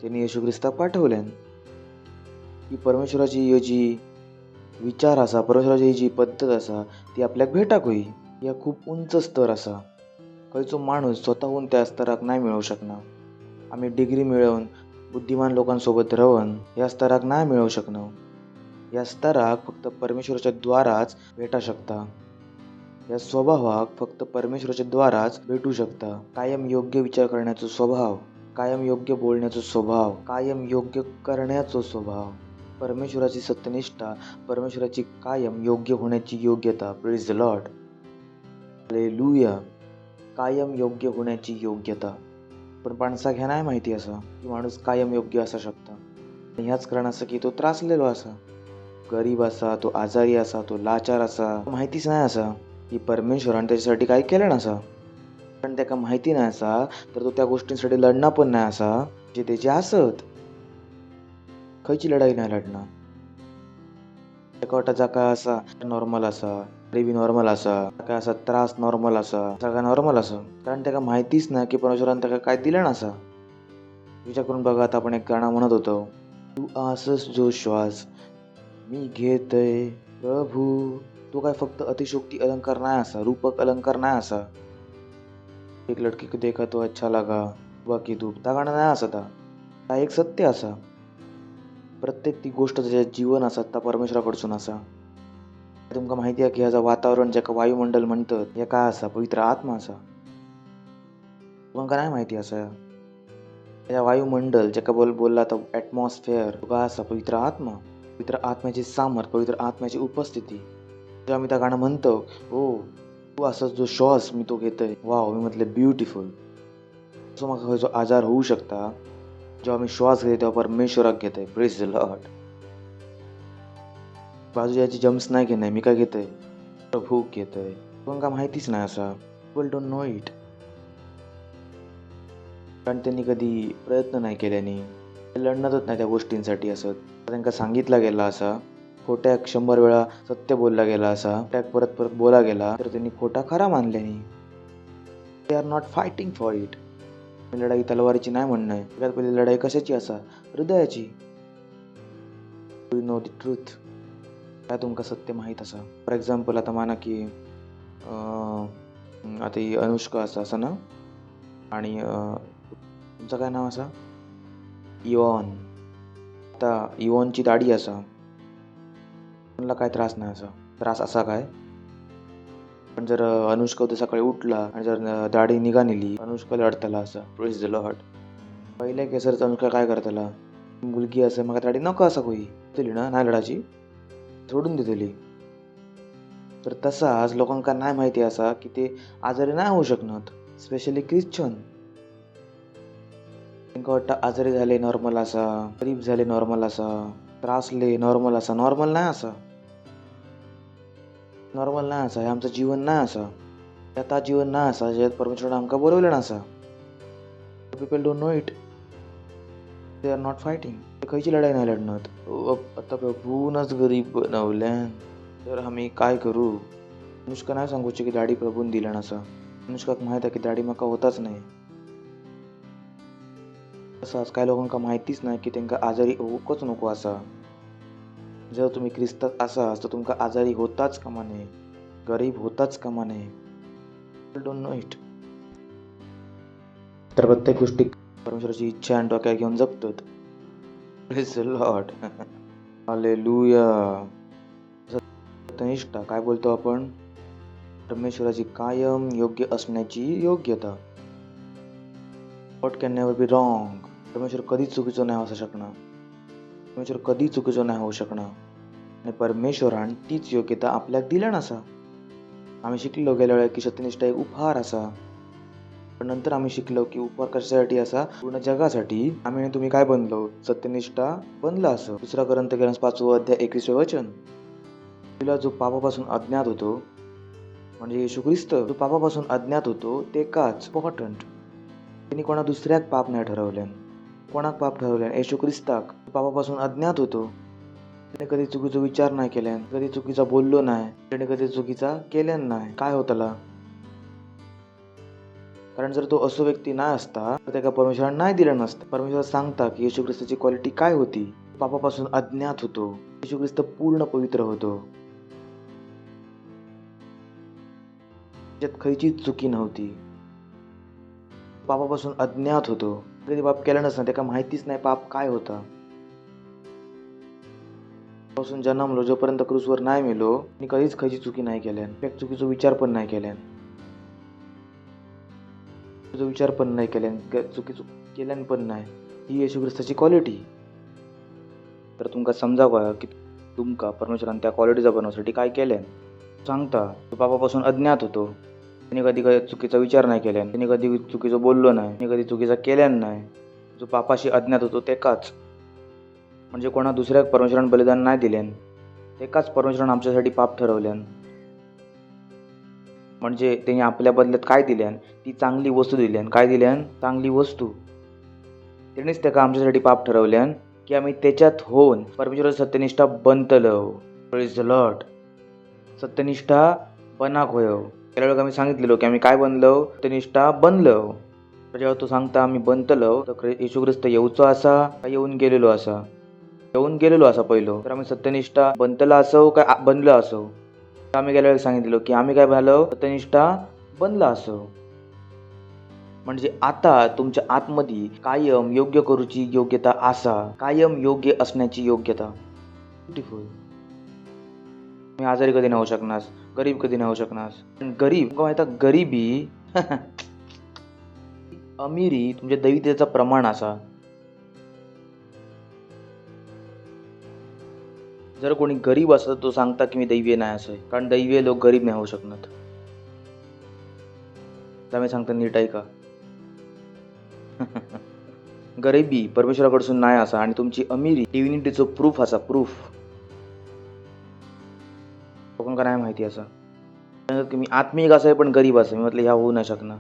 त्यांनी येशू ख्रिस्ताक पाठवल्यान. ही परमेश्वराची जी विचार असा, परमेश्वराची जी पद्धत असा ती आपल्याक भेटाक होई. या खूप उंच स्तर असा. खंयचो माणूस स्वतःहून त्या स्तराक नाही मिळवू शकणार. आम्ही डिग्री मिळवून बुद्धिमान लोकांसोबत राहून या स्तराक नाही मिळवू शकणार. ह्या स्तराक फक्त परमेश्वराच्या द्वाराच भेटा शकता. या स्वभावाक फक्त परमेश्वराच्या द्वाराच भेटू शकता. कायम योग्य विचार करण्याचा स्वभाव, कायम योग्य बोलण्याचा स्वभाव, कायम योग्य करण्याचा स्वभाव, परमेश्वराची सत्यनिष्ठा, परमेश्वराची कायम योग्य होण्याची योग्यता. Praise the Lord. हालेलुया. कायम योग्य होण्याची योग्यता. पण माणसाक ह्या नाही माहिती असा की माणूस कायम योग्य असा शकता. आणि ह्याच कारण असं की तो त्रासलेलो असा, गरीब असा, तो आजारी असा, तो लाचार असा. माहितीच नाही असा की परमेश्वरान त्याच्यासाठी काय केलं नसा. पण त्याका माहिती नाही असा तर तो त्या गोष्टींसाठी लढणार पण नाही असा जे त्याचे असत. खयची लढाई नाही लढणार. एका वाटा जाका असा नॉर्मल असा, गरिबी नॉर्मल असा, काय असा त्रास नॉर्मल असा, सगळा नॉर्मल असा. कारण त्याला माहितीच नाही की परमेश्वरान त्याला काय दिलं नसा. विचार करून बघा, आता आपण एक गाणं म्हणत होतो, तू आसस जो श्वास मी घेतय प्रभू. तो काय फक्त अतिशोक्ती अलंकार नाही असा, रूपक अलंकार नाही असा. एक लडकी को देखा तो अच्छा लगा बाकी तू, त्या गाणं नाही असा. ता एक सत्य असा. प्रत्येक ती गोष्ट त्याच्या जीवन असा ता परमेश्वराकडसून असा. तुमका माहिती आहे की ह्याचा वातावरण ज्याका वायुमंडल म्हणतात हे काय असा? पवित्र आत्मा असा. तुमका नाही माहिती असा या वायुमंडल ज्याका बोलला आता ॲटमॉस्फिअर काय असा? पवित्र आत्मा. पवित्र आत्म्याची सामर्थ, पवित्र आत्म्याची उपस्थिती. जेव्हा मी त्या गाणं म्हणतो, हो तू असाच जो श्वास मी तो घेतोय, वाव, मी म्हटलं ब्युटिफुल. असं मग जो आजार होऊ शकता जेव्हा मी श्वास घेते तेव्हा परमेश्वराक घेतोय. Praise the Lord. बाजूची जम्स नाही घेणे, मी काय घेतोय? प्रभू घेतोय. तुमका माहितीच नाही असा. People don't know it. कारण त्यांनी कधी प्रयत्न नाही केल्याने लढणारच नाही त्या गोष्टींसाठी. असं त्यांना सांगितला गेला असा, खोट्याक 100 वेळा सत्य बोलला गेला असा, खोट्याक परत परत बोला गेला तर त्यांनी खोटा खरा मानल्याने. They are not fighting for it. लढाई तलवारीची नाही म्हणणं आहे. सगळ्यात पहिली लढाई कशाची असा? हृदयाची. You know the truth. काय तुमका सत्य माहीत असा. फॉर एक्झाम्पल आता माना की आता ही अनुष्का असं ना, आणि तुमचं काय नाव असा? इवॉन. आता इवॉनची दाढी असा, मला काय त्रास नाही असा. त्रास असा काय? पण जर अनुष्का उद्या सकाळी उठला आणि जर दाढी निघालेली, अनुष्का लढताला असा. Praise the Lord. पहिल्या केसरच अनुष्का काय करताला? मुलगी असं मग दाढी नको असा कोई दिली ना, नाही लढाची, सोडून देतली. तर तसाच लोकांका नाही माहिती असा की ते आजारी नाही होऊ शकणार. Specially Christian. त्यांना वाटतं आजारी झाले नॉर्मल असा, गरीब झाले नॉर्मल असा, त्रासले नॉर्मल असा. नॉर्मल नाही असा. नॉर्मल नाही असा. हे आमचं जीवन नाही असा. आता जीवन नाही असा ज्यात परमेश्वरानं आमका बोलवलं नसा. People don't know it. They are not fighting. ते खयची लढाई नाही लढणार. आता प्रभूनच गरीब बनवल्यान तर आम्ही काय करू? अनुष्का नाही सांगूची की दाढी प्रभून दिल्या नसा. अनुष्काक माहित आहे की दाढी मका होताच नाही. तसाच काय लोकांका माहितीच नाही की त्यांना आजारी होऊकच नको असा. जर तुम्ही ख्रिस्तात असाच तर तुमका आजारी होताच कामा नये, गरीब होताच कामा नये. Don't know it. तर प्रत्येक गोष्टी परमेश्वराची इच्छा आणि डोक्यात घेऊन जगतात. Praise the Lord. हालेलुया. सत्यनिष्ठा काय बोलतो आपण? परमेश्वराची कायम योग्य असण्याची योग्यता. What can never be wrong. परमेश्वर कधीच चुकीचो नाही असू शकणार. परमेश्वर कधी चुकीचो नाही होऊ शकणार. आणि परमेश्वरान तीच योग्यता आपल्याक दिल्या नसा. आम्ही शिकलो गेल्या वेळेला की सत्यनिष्ठा एक उपहार असा. पण नंतर आम्ही शिकलो की उपहार कशासाठी असा? पूर्ण जगासाठी. आम्ही आणि तुम्ही काय बनलो? सत्यनिष्ठा बनला असं. 2 कोरिंथियस 5 अध्याय 21 वचन. तुला जो पापापासून अज्ञात होतो, म्हणजे येशू ख्रिस्त जो पापापासून अज्ञात होतो ते काच इम्पॉर्टंट. त्यांनी कोणा दुसऱ्याक पाप नाही ठरवल्यान. कोणाक पाप ठरवल्यान? येशू ख्रिस्ताक. पापापासून अज्ञात होतो. त्याने कधी चुकीचा विचार नाही केल्यान, कधी चुकीचा बोललो नाही, त्याने कधी चुकीचा केल्यान नाही. काय होतला? कारण जर तो असो व्यक्ती नाही असता तर त्याला परमेश्वरानं नाही दिलं नसतं. परमेश्वर सांगता की येशू ख्रिस्ताची क्वालिटी काय होती? पापापासून अज्ञात होतो. येशू ख्रिस्त पूर्ण पवित्र होतो. त्याच्यात खयचीच चुकी नव्हती. पापापासून अज्ञात होतो. कधी पाप केला नसता, त्याला माहितीच नाही पाप काय होता. पासून जन्मलो जोपर्यंत क्रूसवर नाही मेलो मी कधीच खयची चुकी नाही केल्यान, एक चुकीचो विचार पण नाही केल्यान, चुकीचो केल्यान पण नाही. ही येशू ख्रिस्ताची क्वालिटी. तर तुमका समजा का की तुमका परमेश्वरान त्या क्वालिटीचा बनवण्यासाठी काय केल्यान सांगता. तो पापापासून अज्ञात होतो, त्याने कधी चुकीचा विचार नाही केल्यान, त्याने कधी चुकीचं बोललो नाही, त्याने कधी चुकीचा केल्यान नाही. जो पापाशी अज्ञात होतो तेकाच, म्हणजे कोणा दुसऱ्या परमेश्वरान बलिदान नाही दिल्यान, तेकाच परमेश्वरान आमच्यासाठी पाप ठरवल्यान. म्हणजे त्यांनी आपल्या बदल्यात काय दिल्यान, ती चांगली वस्तू दिल्यान. काय दिल्यान? चांगली वस्तू. त्यानेच त्याका आमच्यासाठी पाप ठरवल्यान की आम्ही त्याच्यात होऊन परमेश्वराची सत्यनिष्ठा बनतलो. Praise the Lord. सत्यनिष्ठा बनाक होयो. त्याला वेळेला आम्ही सांगितलेलो की आम्ही काय बनलो? सत्यनिष्ठा बनलो. तर जेव्हा तो सांगता आम्ही बनतलो, तर येशू ख्रिस्त येऊचो असा का येऊन गेलेलो असा? येऊन गेलेलो असा पहिलो. तर आम्ही सत्यनिष्ठा बनतला असो काय बनलो असो? तर आम्ही गेल्या वेळेला सांगितलेलो की आम्ही काय झालो? सत्यनिष्ठा बनला असो. म्हणजे आता तुमच्या आतमध्ये कायम योग्य करूची योग्यता असा, कायम योग्य असण्याची योग्यता. ब्युटिफुल. मी आजारी कधी नाही होऊ शकणार, गरीब कधी नाही होऊ शकणार. पण गरीब माहिती गरिबी अमिरी तुमच्या दैवितेचा प्रमाण असा. जर कोणी गरीब असता तो सांगता की मी दैवीय नाही असं, कारण दैवीय लोक गरीब नाही होऊ शकणार. त्यामुळे सांगता नीट आहे का? गरिबी परमेश्वराकडसून नाही असा आणि तुमची अमिरी डिव्हिनिटीचं प्रूफ असा. प्रूफ लोकांना नाही माहिती असा की मी आत्मिक असं आहे पण गरीब असं. मी म्हटलं ह्या होऊ नाही शकणार.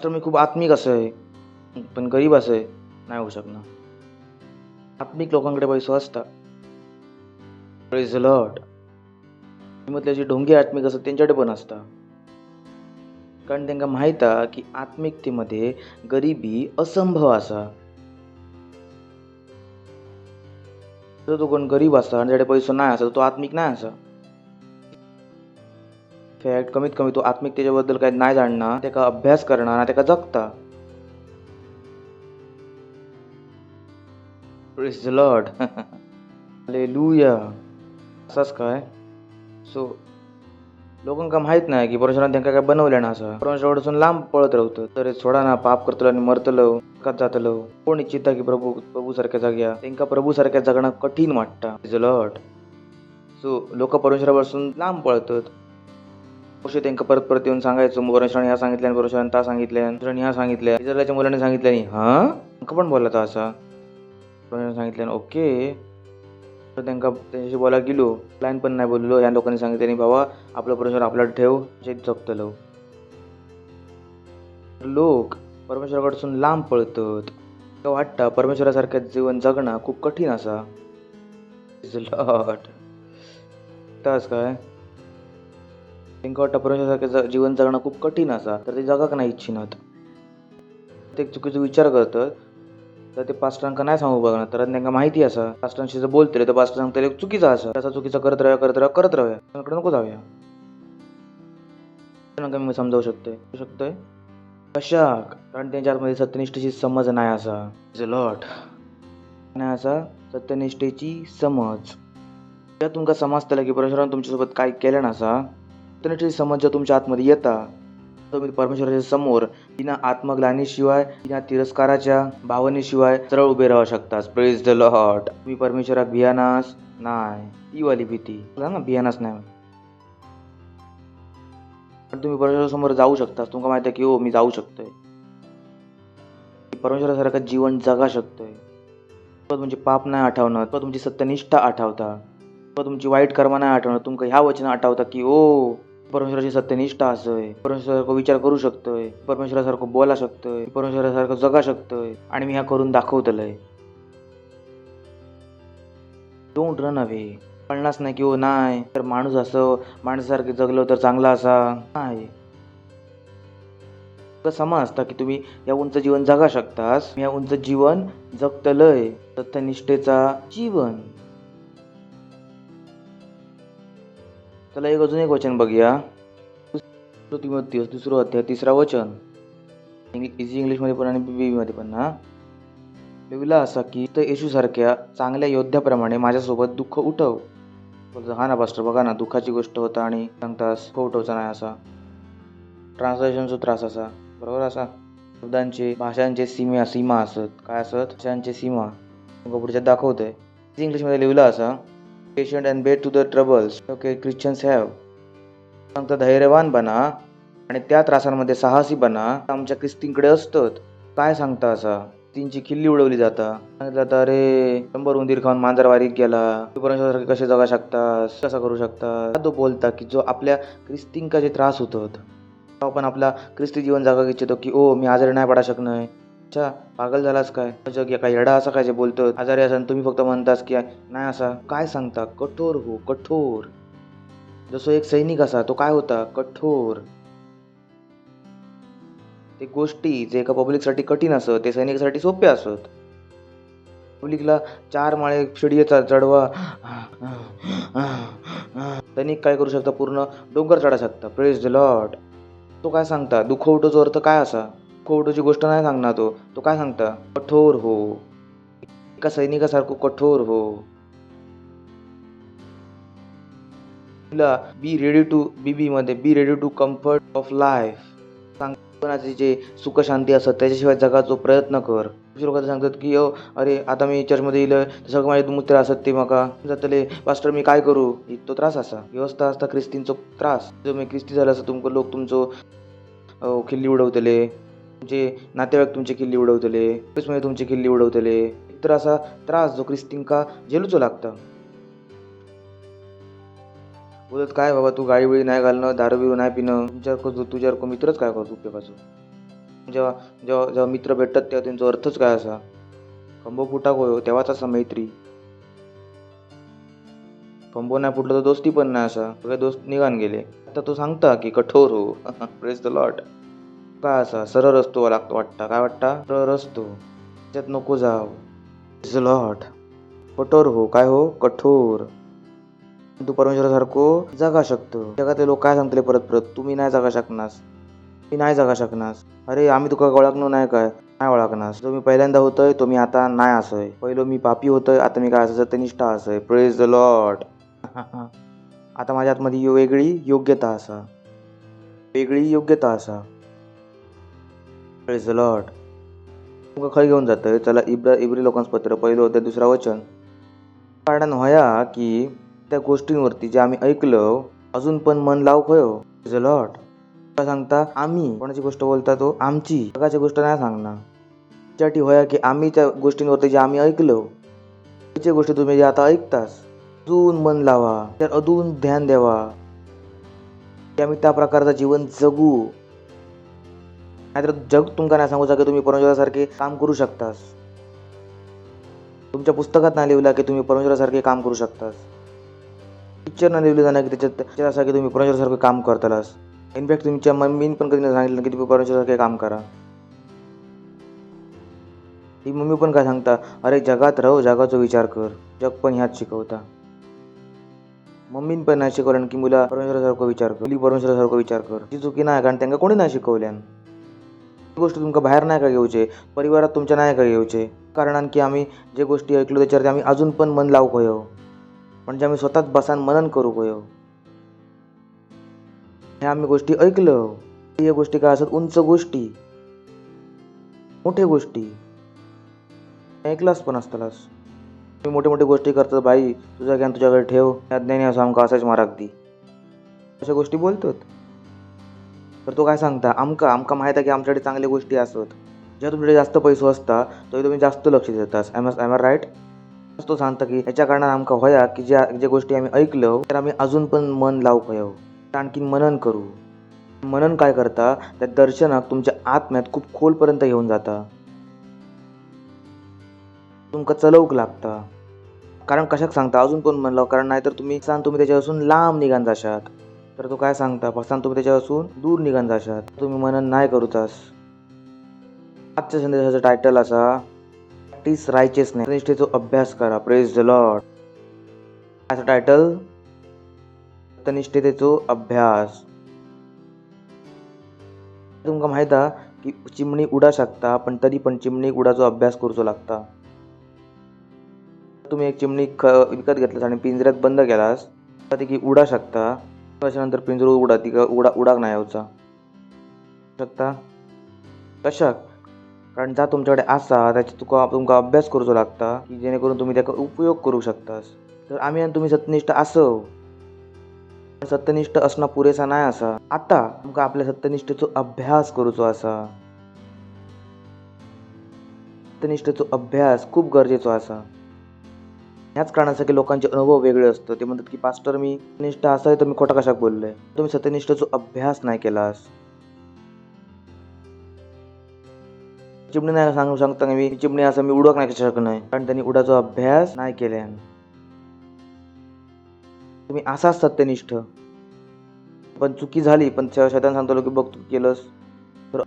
तर मी खूप आत्मिक असं आहे पण गरीब असं आहे, नाही होऊ शकणार. आत्मिक लोकांकडे पैसा असता. Praise the Lord. मी म्हटलं जे ढोंगी आत्मिक असतात त्यांच्याकडे पण असता, कारण त्यांना माहित आहे की आत्मिकतेमध्ये गरिबी असंभव असा. जर तो कोण गरीब असा आणि त्याच्याकडे पैसा नाही असा तो आत्मिक नाही असा. फॅक्ट कमीत कमी तो आत्मिक त्याच्याबद्दल काही नाही जाणणार, त्याचा अभ्यास करणार, त्याचा जगता. Praise the Lord. हालेलुया. असंच काय. सो लोकांना माहित नाही की परमेश्वराने त्यांना काय बनवलं ना असं. परमेश्वरापासून लांब पळत राहतं. तर सोडा ना पाप करतलो आणि मरतलो का जातलो. कोण इच्छिता की प्रभू सारख्या जाग्या त्यांना प्रभू सारख्या जगणं कठीण वाटतं. Praise the Lord. सो लोक परमेश्वरापासून लांब पळतात. अवश्य त्यांना परत परत येऊन सांगायचं परमेश्वराने ह्या सांगितल्या, परमेश्वराने त्या सांगितल्या, ह्या सांगितल्या, इस्रायलच्या मुलांनी सांगितल्या नाही. हा पण बोलला असा परमेश्वराने सांगितलं ओके. तर त्यांना त्यांच्याशी बोलायला गेलो, प्लॅन पण नाही बोललो. ह्या लोकांनी सांगितलं नाही बाबा आपलं परमेश्वर आपल्याला ठेव, जे जगतलो. लोक परमेश्वराकडसून लांब पळतात. तर वाटतं परमेश्वरासारखं जीवन जगणं खूप कठीण असा. तास काय त्यांना वाटतं परमेश्वरासारखं जीवन जगणं खूप कठीण असा, तर ते जगाक नाही इच्छिनात. ते चुकीचा विचार करतात. तर ते पास्टरांका नाही सांगू बघणार, तर त्यांना माहिती असा पास्टरांशी जर बोलतले तर पास्टर सांगतले चुकीचा असा, त्याचा चुकीचा करत राहूया त्याकडे नको जाऊया. मी समजावू शकतोय कशाक, कारण त्यांच्या आतमध्ये सत्यनिष्ठेची समज नाही असा. लॉट नाही असा सत्यनिष्ठेची समज. जर तुमका समजतलं की परमेश्वराने तुमच्यासोबत काय केलं नसा, सत्यनिष्ठेची समज जर तुमच्या आतमध्ये येता, तुम्ही परमेश्वराच्या समोर बिना आत्मग्लानीशिवाय, बिना तिरस्काराच्या भावनेशिवाय सरळ उभे राहू शकता. Praise the Lord. तुम्ही परमेश्वराक भियानास नाही, ती वाली भीती ना, भियानास नाही. पण तुम्ही परमेश्वरासमोर जाऊ शकता. तुमका माहिती आहे की हो मी जाऊ शकतोय, परमेश्वरासारखं जीवन जगा शकतोय. तुमचे पाप नाही आठवणार, तुमची सत्यनिष्ठा आठवता, तुमची वाईट कर्म नाही आठवणार. तुमका ह्या वचन आठवता की ओ परमेश्वराची सत्यनिष्ठा असोय, परमेश्वरासारखं विचार करू शकतोय, परमेश्वरासारखं बोला शकतोय, परमेश्वरासारखं जगा शकतोय आणि मी ह्या करून दाखवतलंय. Don't run away. कळणारच नाही की हो नाही तर माणूस असं माणसासारखं जगलो तर चांगला असा नाही. समजता की तुम्ही या उंच जीवन जगा शकतास. या उंच जीवन जगतलंय सत्यनिष्ठेचा जीवन. त्याला अजून एक वचन बघूया. दुसरं अध्याय 3 वचन. इझी इंग्लिशमध्ये पण आणि बीबी मध्ये पण. लिहिला असा की तर येशूसारख्या चांगल्या योद्ध्याप्रमाणे माझ्यासोबत दुःख उठव. बोलतो हा ना पास्टर, बघा ना दुःखाची गोष्ट होता आणि सांगतास दुःख उठवचा नाही असा. ट्रान्सलेशनचा त्रास असा बरोबर असा. शब्दांचे भाषांचे सीमा असत काय असत भाषांचे सीमा मग पुढच्यात दाखवतंय. इंग्लिशमध्ये लिहिलं असा patient and bet to the troubles okay Christians have. सांगता धैर्यवान बना आणि त्या त्रासांमध्ये साहसी बना आमच्या ख्रिस्तींकडे असतात. काय सांगता असा तींची खिल्ली उडवली जाता. सांगितलं जातं अरे 100 उंदीर खाऊन मांजरवारीत गेला परमेश्वरासारखे कसे जगा शकतास कसा करू शकता. तो बोलता की जो आपल्या ख्रिस्तींका जे त्रास होतात आपण आपला ख्रिस्ती जीवन जगा इच्छितो की ओ मी आजारी नाही पडा शकणार. अच्छा पागल झालास काय जग काय येडा असा काय जे बोलतो आजारी असा तुम्ही फक्त म्हणतास की नाही असा. काय सांगता कठोर हो कठोर. जसं एक सैनिक असा तो काय होता कठोर. ते गोष्टी जे एका पब्लिकसाठी कठीण असत ते सैनिकासाठी सोपे असत. पब्लिकला 4 माळे शिडी चढवा सैनिक काय करू शकता पूर्ण डोंगर चढा शकता. Praise the Lord. तो काय सांगता दुःख उठवचा अर्थ काय असा. दुःख उठवची गोष्ट नाही सांगणार तो काय सांगता कठोर हो. एका सैनिकासारखं कठोर हो. बी रेडी टू मध्ये be ready to comfort of life. जीवनाचे जे सुख शांती असतात त्याच्याशिवाय जगाचा प्रयत्न कर. लोक सांगतात की अरे आता मी चर्चमध्ये येईल सगळं माझे दुमुत्र असत ते मका जातले पास्टर मी काय करू. तो त्रास असा व्यवस्था असता ख्रिस्तींचो त्रास. जो मी ख्रिस्ती झाला असं तुमको लोक तुमचो खिल्ली उडवतले तुमचे नातेवाईक तुमची खिल्ली उडवतले तुमची खिल्ली उडवतले. तर असा त्रास जो ख्रिस्तींका झेलूचो लागता. बोलत काय बाबा तू गाडी बिळी नाही घालणं दारू बिरू नाही पिणं तुझ्यावर मित्रच काय करतो उपयोगाचं. जेव्हा जेव्हा जेव्हा मित्र भेटतात तेव्हा त्यांचा अर्थच काय असा खंबो फुटा होय तेव्हाच असा मैत्री. खंबो नाही फुटलं तर दोस्ती पण नाही असा सगळे दोस्त निघान गेले. आता तो सांगता की कठोर हो प्रेज द लॉर्ड. काय असा सरळ रस्तो लागतो वाटता काय वाटता सरळ रस्तो त्याच्यात नको जाव. Praise the Lord. कठोर हो काय हो कठोर. तू परमेश्वरासारखो जगा शकतो. जगातले लोक काय सांगतले परत तुम्ही नाही जगा शकनास मी नाही जगा शकनास. अरे आम्ही तुका ओळखलो नाही काय नाही ओळखनास. जो मी पहिल्यांदा होतोय तो मी आता नाही असोय. पहिलो मी पापी होतोय आता मी काय असं सत्यनिष्ठा असोय. Praise the Lord. आता माझ्या आतमध्ये वेगळी योग्यता असा वेगळी योग्यता असा. Praise the Lord. तुमका खय घेऊन जातंय चला इब्री लोकांचं पत्र पहिलं होतं 2 वचन. कारण होया की त्या गोष्टींवरती जे आम्ही ऐकलं अजून पण मन लावू खयो. Praise the Lord. काय सांगता आम्ही कोणाची गोष्ट बोलता तो आमची जगाची गोष्ट नाही सांगणार. त्यासाठी होया की आम्ही त्या गोष्टींवरती जे आम्ही ऐकलं त्याची गोष्टी तुम्ही जे आता ऐकतास अजून मन लावा त्यात अजून ध्यान द्यावा की आम्ही त्या प्रकारचं जीवन जगू. नाहीतर जग तुमका नाही सांगू शकत तुम्ही परमेश्वरासारखे काम करू शकतास. तुमच्या पुस्तकात नाही लिहिलं की तुम्ही परमेश्वरासारखे काम करू शकतास. पिक्चर नाही लिहिलं जाणार की त्याच्यासारखे तुम्ही परमेश्वरासारखे काम करतालास. इनफॅक्ट तुमच्या मम्मीने पण कधी सांगितलं की तुम्ही परमेश्वरासारखे काम करा. ती मम्मी पण काय सांगता अरे जगात राहू जगाचा विचार कर जग पण ह्याच शिकवता. मम्मीने पण नाही शिकवलं की मुला परमेश्वरासारखं विचार कर परमेश्वरासारखं विचार कर. ती चुकी नाही कारण त्यांना कोणी नाही शिकवल्यान. ही गोष्ट तुमका बाहेर नाही का घेऊचे परिवारात तुमच्या नाही का घेऊचे. कारण की आम्ही जे गोष्टी ऐकलो त्याच्यावरती आम्ही अजून पण मन लावू खयो म्हणजे आम्ही स्वतःच बसान मनन करू खयो. हे आम्ही गोष्टी ऐकलं या गोष्टी काय असत उंच गोष्टी मोठ्या गोष्टी ऐकलास पण असतालास. तुम्ही मोठे मोठे गोष्टी करतात भाई तुझं ज्ञान तुझ्याकडे ठेव या ज्ञानी असं आमका असाच माराक दी अशा गोष्टी बोलतात. तर तो काय सांगता आमका माहीत आहे की आमच्याकडे चांगल्या गोष्टी असत. जेव्हा तुमच्याकडे जास्त पैसो असता तरी तुम्ही जास्त लक्ष देतास. M R right. तो सांगता की याच्या कारणाने आमका होया की ज्या गोष्टी आम्ही ऐकलं तर आम्ही अजून पण मन लावू खयो आणखी मनन करू. मनन काय करता त्या दर्शनात तुमच्या आत्म्यात खूप खोलपर्यंत घेऊन जाता. तुमका चलवूक लागता. कारण कशाक सांगता अजून पण मन लाव कारण नाहीतर तुम्ही त्याच्यापासून लांब निघान जाशात. तर तो काय सांगता पासान तुम्ही त्याच्यापासून दूर निघान जाशात. तुम्ही मनन नाही करूतास. आजच्या संदेशाचं टायटल असा प्रॅक्टिस रायचियसनेस निष्ठेचा अभ्यास करा. Praise the Lord. असं टायटल निष्ठेचो अभ्यास. तुमका माहित आहे की चिमणी उडा शकता पण तरी पण चिमणी उडाचो अभ्यास करूचो लागता. तुम्ही एक चिमणी विकत घेतलास आणि पिंजऱ्यात बंद केलास तर ती की उडा शकता. त्याच्यानंतर पिंजरो उडा ती उडाक नाही यावचा शकता कशाक. कारण जा तुमच्याकडे असा त्याचे तुमका अभ्यास करूचो लागता की जेणेकरून तुम्ही त्याचा उपयोग करू शकतास. तर आम्ही आणि तुम्ही सत्यनिष्ठ असो, सत्यनिष्ठ असणं पुरेसा नाही असा. आता तुमका आपल्या सत्यनिष्ठेचो अभ्यास करूचो असा. सत्यनिष्ठेचो अभ्यास खूप गरजेचो असा. ह्याच कारणासाठी लोकांचे अनुभव वेगळे असतो. ते म्हणतात की पास्टर मी सत्यनिष्ठ असा आहे तर मी खोटा कशाक बोललोय. तुम्ही सत्यनिष्ठेचो अभ्यास नाही केलास. चिमणी नाही सांगता मी चिमणी असं मी उडक नाही शकत नाही कारण त्यांनी उडाचा अभ्यास नाही केला. तुम्ही असाच सत्यनिष्ठ पण चुकी झाली पण शैतान सांगतो की बघ तू केलंस तर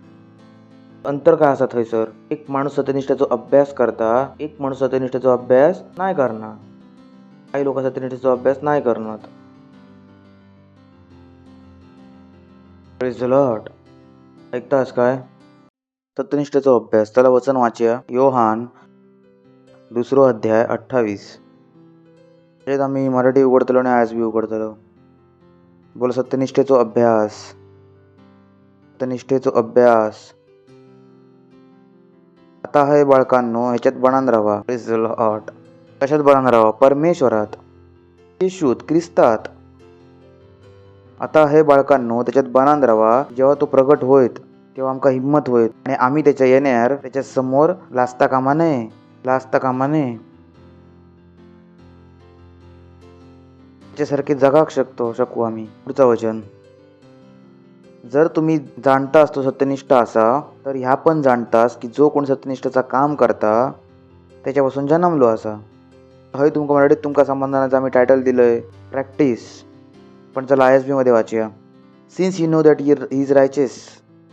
अंतर काय असा थंयसर. एक माणूस सत्यनिष्ठेचा अभ्यास करता, एक माणूस सत्यनिष्ठेचा अभ्यास नाही करणार. काही लोक सत्यनिष्ठेचा अभ्यास नाही करणार. Praise the Lord. ऐकतास काय सत्यनिष्ठेचा अभ्यास. त्याला वचन वाचूया. योहान 2 अध्याय 28. त्यात आम्ही मराठी उघडतलो आणि आज बी उघडतलो. बोल सत्यनिष्ठेचा अभ्यास. सत्यनिष्ठेचा अभ्यास. आता हे बाळकांनो ह्याच्यात बनान राहा. Praise the Lord. कशात बनान राहा? परमेश्वरात, येशूत, ख्रिस्तात. आता हे बाळकांनो त्याच्यात बनान राहा. जेव्हा तो प्रगट होईत तेव्हा आमका हिम्मत होईत आणि आम्ही त्याच्या येण्यार त्याच्या समोर लाजता कामा नये. त्याच्यासारखे जगाक शकू आम्ही. पुढचं वचन. जर तुम्ही जाणतास तो सत्यनिष्ठ असा तर ह्या पण जाणतास की जो कोण सत्यनिष्ठेचा काम करता त्याच्यापासून जन्मलो असा. हय तुमका मराठीत तुमका संबंधानाचं आम्ही टायटल दिलंय प्रॅक्टिस. पण चला ISB मध्ये वाचूया. Since you know that he is righteous.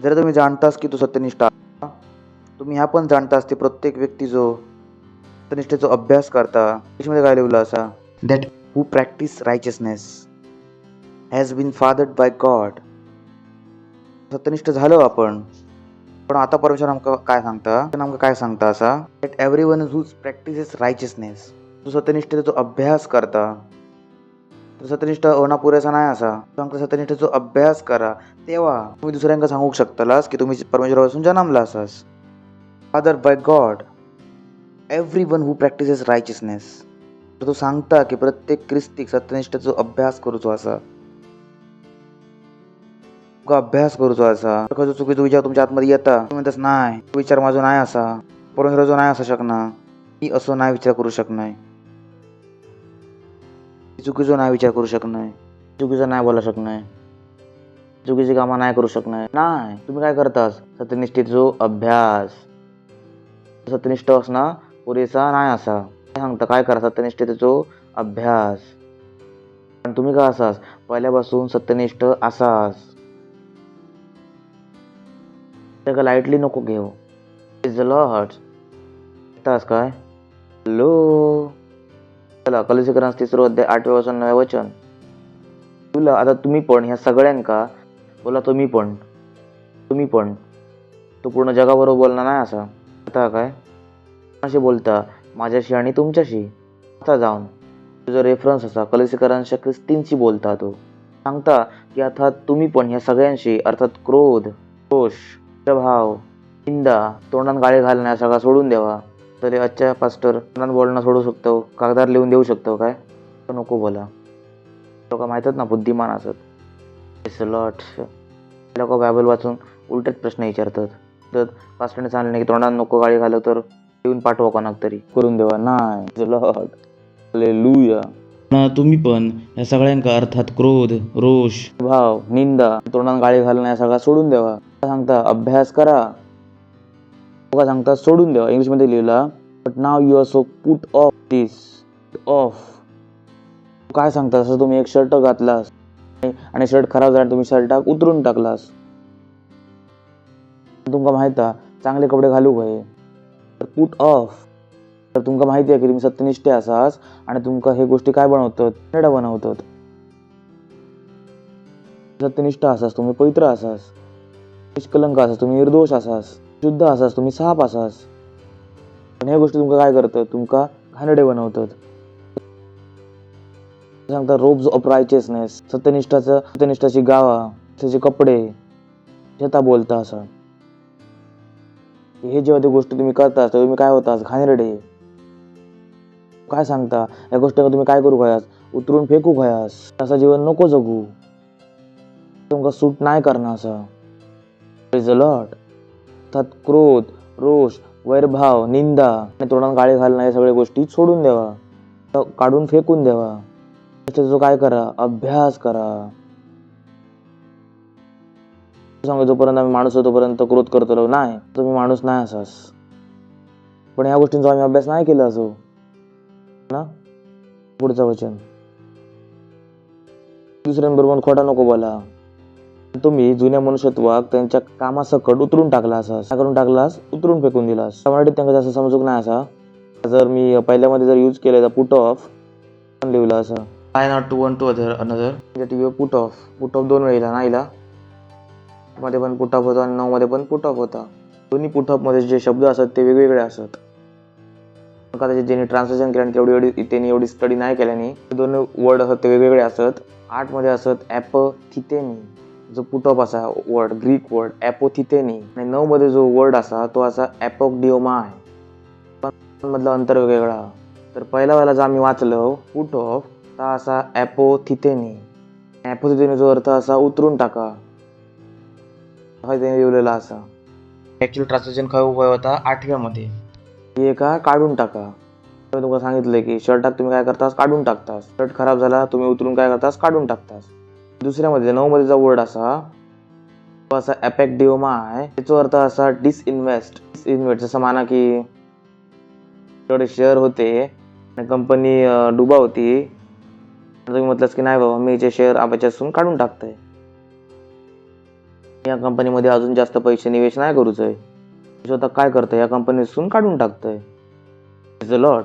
जर तुम्ही जाणतास की तो सत्यनिष्ठ, तुम्ही ह्या पण जाणतास ते प्रत्येक व्यक्ती जो सत्यनिष्ठेचा अभ्यास करता. इंग्लिशमध्ये काय लिहिलं असा that who practice righteousness has been fathered by God. सत्यनिष्ठ झालो आपण. पण आता परमेश्वर आमका काय सांगता असा that everyone who practices righteousness. जो सत्यनिष्ठेचा अभ्यास करता तर सत्यनिष्ठ होणं पुरेसा नाही असा. आमका सत्यनिष्ठेचा अभ्यास करा तेव्हा तुम्ही दुसऱ्यांका सांगू शकतालास की तुम्ही परमेश्वरापासून जन्मला असास. Father by God everyone who practices righteousness. तर तो सांगता की प्रत्येक ख्रिस्तीक सत्यनिष्ठेचा अभ्यास करूचो असा. अभ्यास करूचो असा. खंयचो चुकीचो विचार तुमच्या आतमध्ये येता तुम्ही म्हणतास नाही तो विचार माझो नाही असा, परमेश्वराचो नाही असू शकणार, मी असो नाही विचार करू शकणार, चुकीचो नाही विचार करू शकणार, चुकीचं नाही बोला शकणार, चुकीची कामं नाही करू शकणार. नाही, तुम्ही काय करतास सत्यनिष्ठेचो अभ्यास. सत्यनिष्ठ असणं पुरेसा नाही असा. काय सांगता काय करा सत्यनिष्ठेचो अभ्यास. पण तुम्ही काय असास पहिल्यापासून सत्यनिष्ठ असास. त्याला लाईटली नको घेऊ. Praise the Lord. तास काय हॅलो. चला कलोसीकरांस 3 अध्याय 8 पासून 9 वचन. तुला आता तुम्ही पण ह्या सगळ्यांका बोला तुम्ही पण तो पूर्ण जगाबरोबर बोलणार नाही असा. आता काय असे बोलता माझ्याशी आणि तुमच्याशी. आता जाऊन तुझा रेफरन्स असा कलोसीकरांच्या ख्रिस्तींशी बोलता. तो सांगता की अर्थात तुम्ही पण ह्या सगळ्यांशी अर्थात क्रोध, रोष, भाव, निंदा, तोंडात गाळे घालण्या सगळा सोडून द्यावा. तरी अच्छा पास्टर तोंडात बोलणं सोडू शकतो, कागदार लिहून देऊ शकतो काय नको बोला. लोक माहितात ना बुद्धिमान असत. लोक बायबल वाचून उलटेच प्रश्न विचारतात. तर पास्टरने सांगितलं नाही की तोंडात नको गाळी घालव तर लिहून पाठवा कोणाक तरी करून देवा. नाही लॉर्ड हालेलुया. तुम्ही पण या सगळ्यांका अर्थात क्रोध, रोष, भाव, निंदा, तोंडात गाळी घालणं या सगळा सोडून द्यावा. सांगता अभ्यास करा. लोक सांगता सोडून द्यावा. इंग्लिशमध्ये लिहिला but now you are so put off this of. काय सांगता असं तुम्ही एक शर्ट घातलास आणि शर्ट खराब झाला तुम्ही शर्टाक उतरून टाकलास. तुमका माहित आहे चांगले कपडे घालू पाहिजे तर पुट ऑफ. तर तुमका माहिती आहे की तुम्ही सत्यनिष्ठ असास आणि तुमका हे गोष्टी काय बनवतात सत्यनिष्ठ असास तुम्ही पवित्र असास, निष्कलंक असास तुम्ही, निर्दोष असास, शुद्ध असास तुम्ही, साफ असास. पण ह्या गोष्टी तुमका काय करतात तुमका घाणेरडे बनवतात. सांगता रोब्स ऑफ रायचियसनेस, सत्यनिष्ठाची गावा, त्याचे कपडे घेता बोलता असं. हे जेव्हा ते गोष्टी तुम्ही करता तेव्हा तुम्ही काय होतास? घाणेरडे. काय सांगता या गोष्टीला तुम्ही काय करू खयास? उतरून फेकू खयास. असं जीवन नको जगू. तुमका सूट नाही करणार असं. Praise the Lord. त्यात क्रोध, रोष, वैरभाव, निंदा आणि तोंडात गाळी घालणं या सगळ्या गोष्टी सोडून द्यावा, काढून फेकून द्यावा. त्याचा काय करा? अभ्यास करा. सांगा जोपर्यंत आम्ही माणूस तोपर्यंत क्रोध करतो नाही, तुम्ही माणूस नाही असास. पण या गोष्टींचा आम्ही अभ्यास नाही केला असो ना. पुढचं वचन, दुसऱ्यांबरोबर खोटा नको बोला. तुम्ही जुन्या मनुष्यत्वाक त्यांच्या कामासकट उतरून टाकला असास. काय करून टाकलास? उतरून फेकून दिलास. मराठीत त्यांना जास्त समजूक नाही असा. जर मी पहिल्यामध्ये जर यूज केलं तर पुट ऑफ लिहिलं असं. I not to one to other put off 2 वेळेला नाहीला मध्ये पण पुट ऑफ होता आणि 9 मध्ये पण पुट ऑफ होता. दोन्ही पुट ऑफ मध्ये जे शब्द असतात ते वेगवेगळे असतात. कदाचित ज्यांनी ट्रान्सलेशन केलं त्यांनी एवढी स्टडी नाही केल्याने दोन वर्ड असतात ते वेगवेगळे असतात. 8 मध्ये असत ॲपोथितेनी, जो पुट ऑफ असा वर्ड ग्रीक वर्ड ॲपोथितेनी, आणि 9 मध्ये जो वर्ड असा तो असा ॲपोक्डिओमा आहे. पण मधलं अंतर वेगवेगळा. तर पहिला वेळेला जर आम्ही वाचलं पुट ऑफ तर असा ॲपोथितेनी. ॲपोथितेनी जो अर्थ असा उतरून टाका त्याने लिहिलेला असा. ॲक्च्युअली ट्रान्सलेशन काय होता 8व्या मध्ये. हे का काढून टाका. मी तुम्हाला सांगितलं की शर्टात तुम्ही काय करतास? काढून टाकतास. शर्ट खराब झाला तुम्ही उतरून काय करतास? काढून टाकतास. दुसऱ्यामध्ये 9 मध्ये जो वर्ड असा तो असा ॲपेक्डिओमा आहे. त्याचा अर्थ असा डिसइन्व्हेस्ट. जसं माना की थोडे शेअर होते आणि कंपनी डुबा होती. तुम्ही म्हटलंस की नाही बाबा मी जे शेअर आपाच्यासून काढून टाकतंय, या कंपनीमध्ये अजून जास्त पैसे निवेश नाही करूच आहे. स्वतः काय करतंय? या कंपनीतून काढून टाकतंय. Is a lot.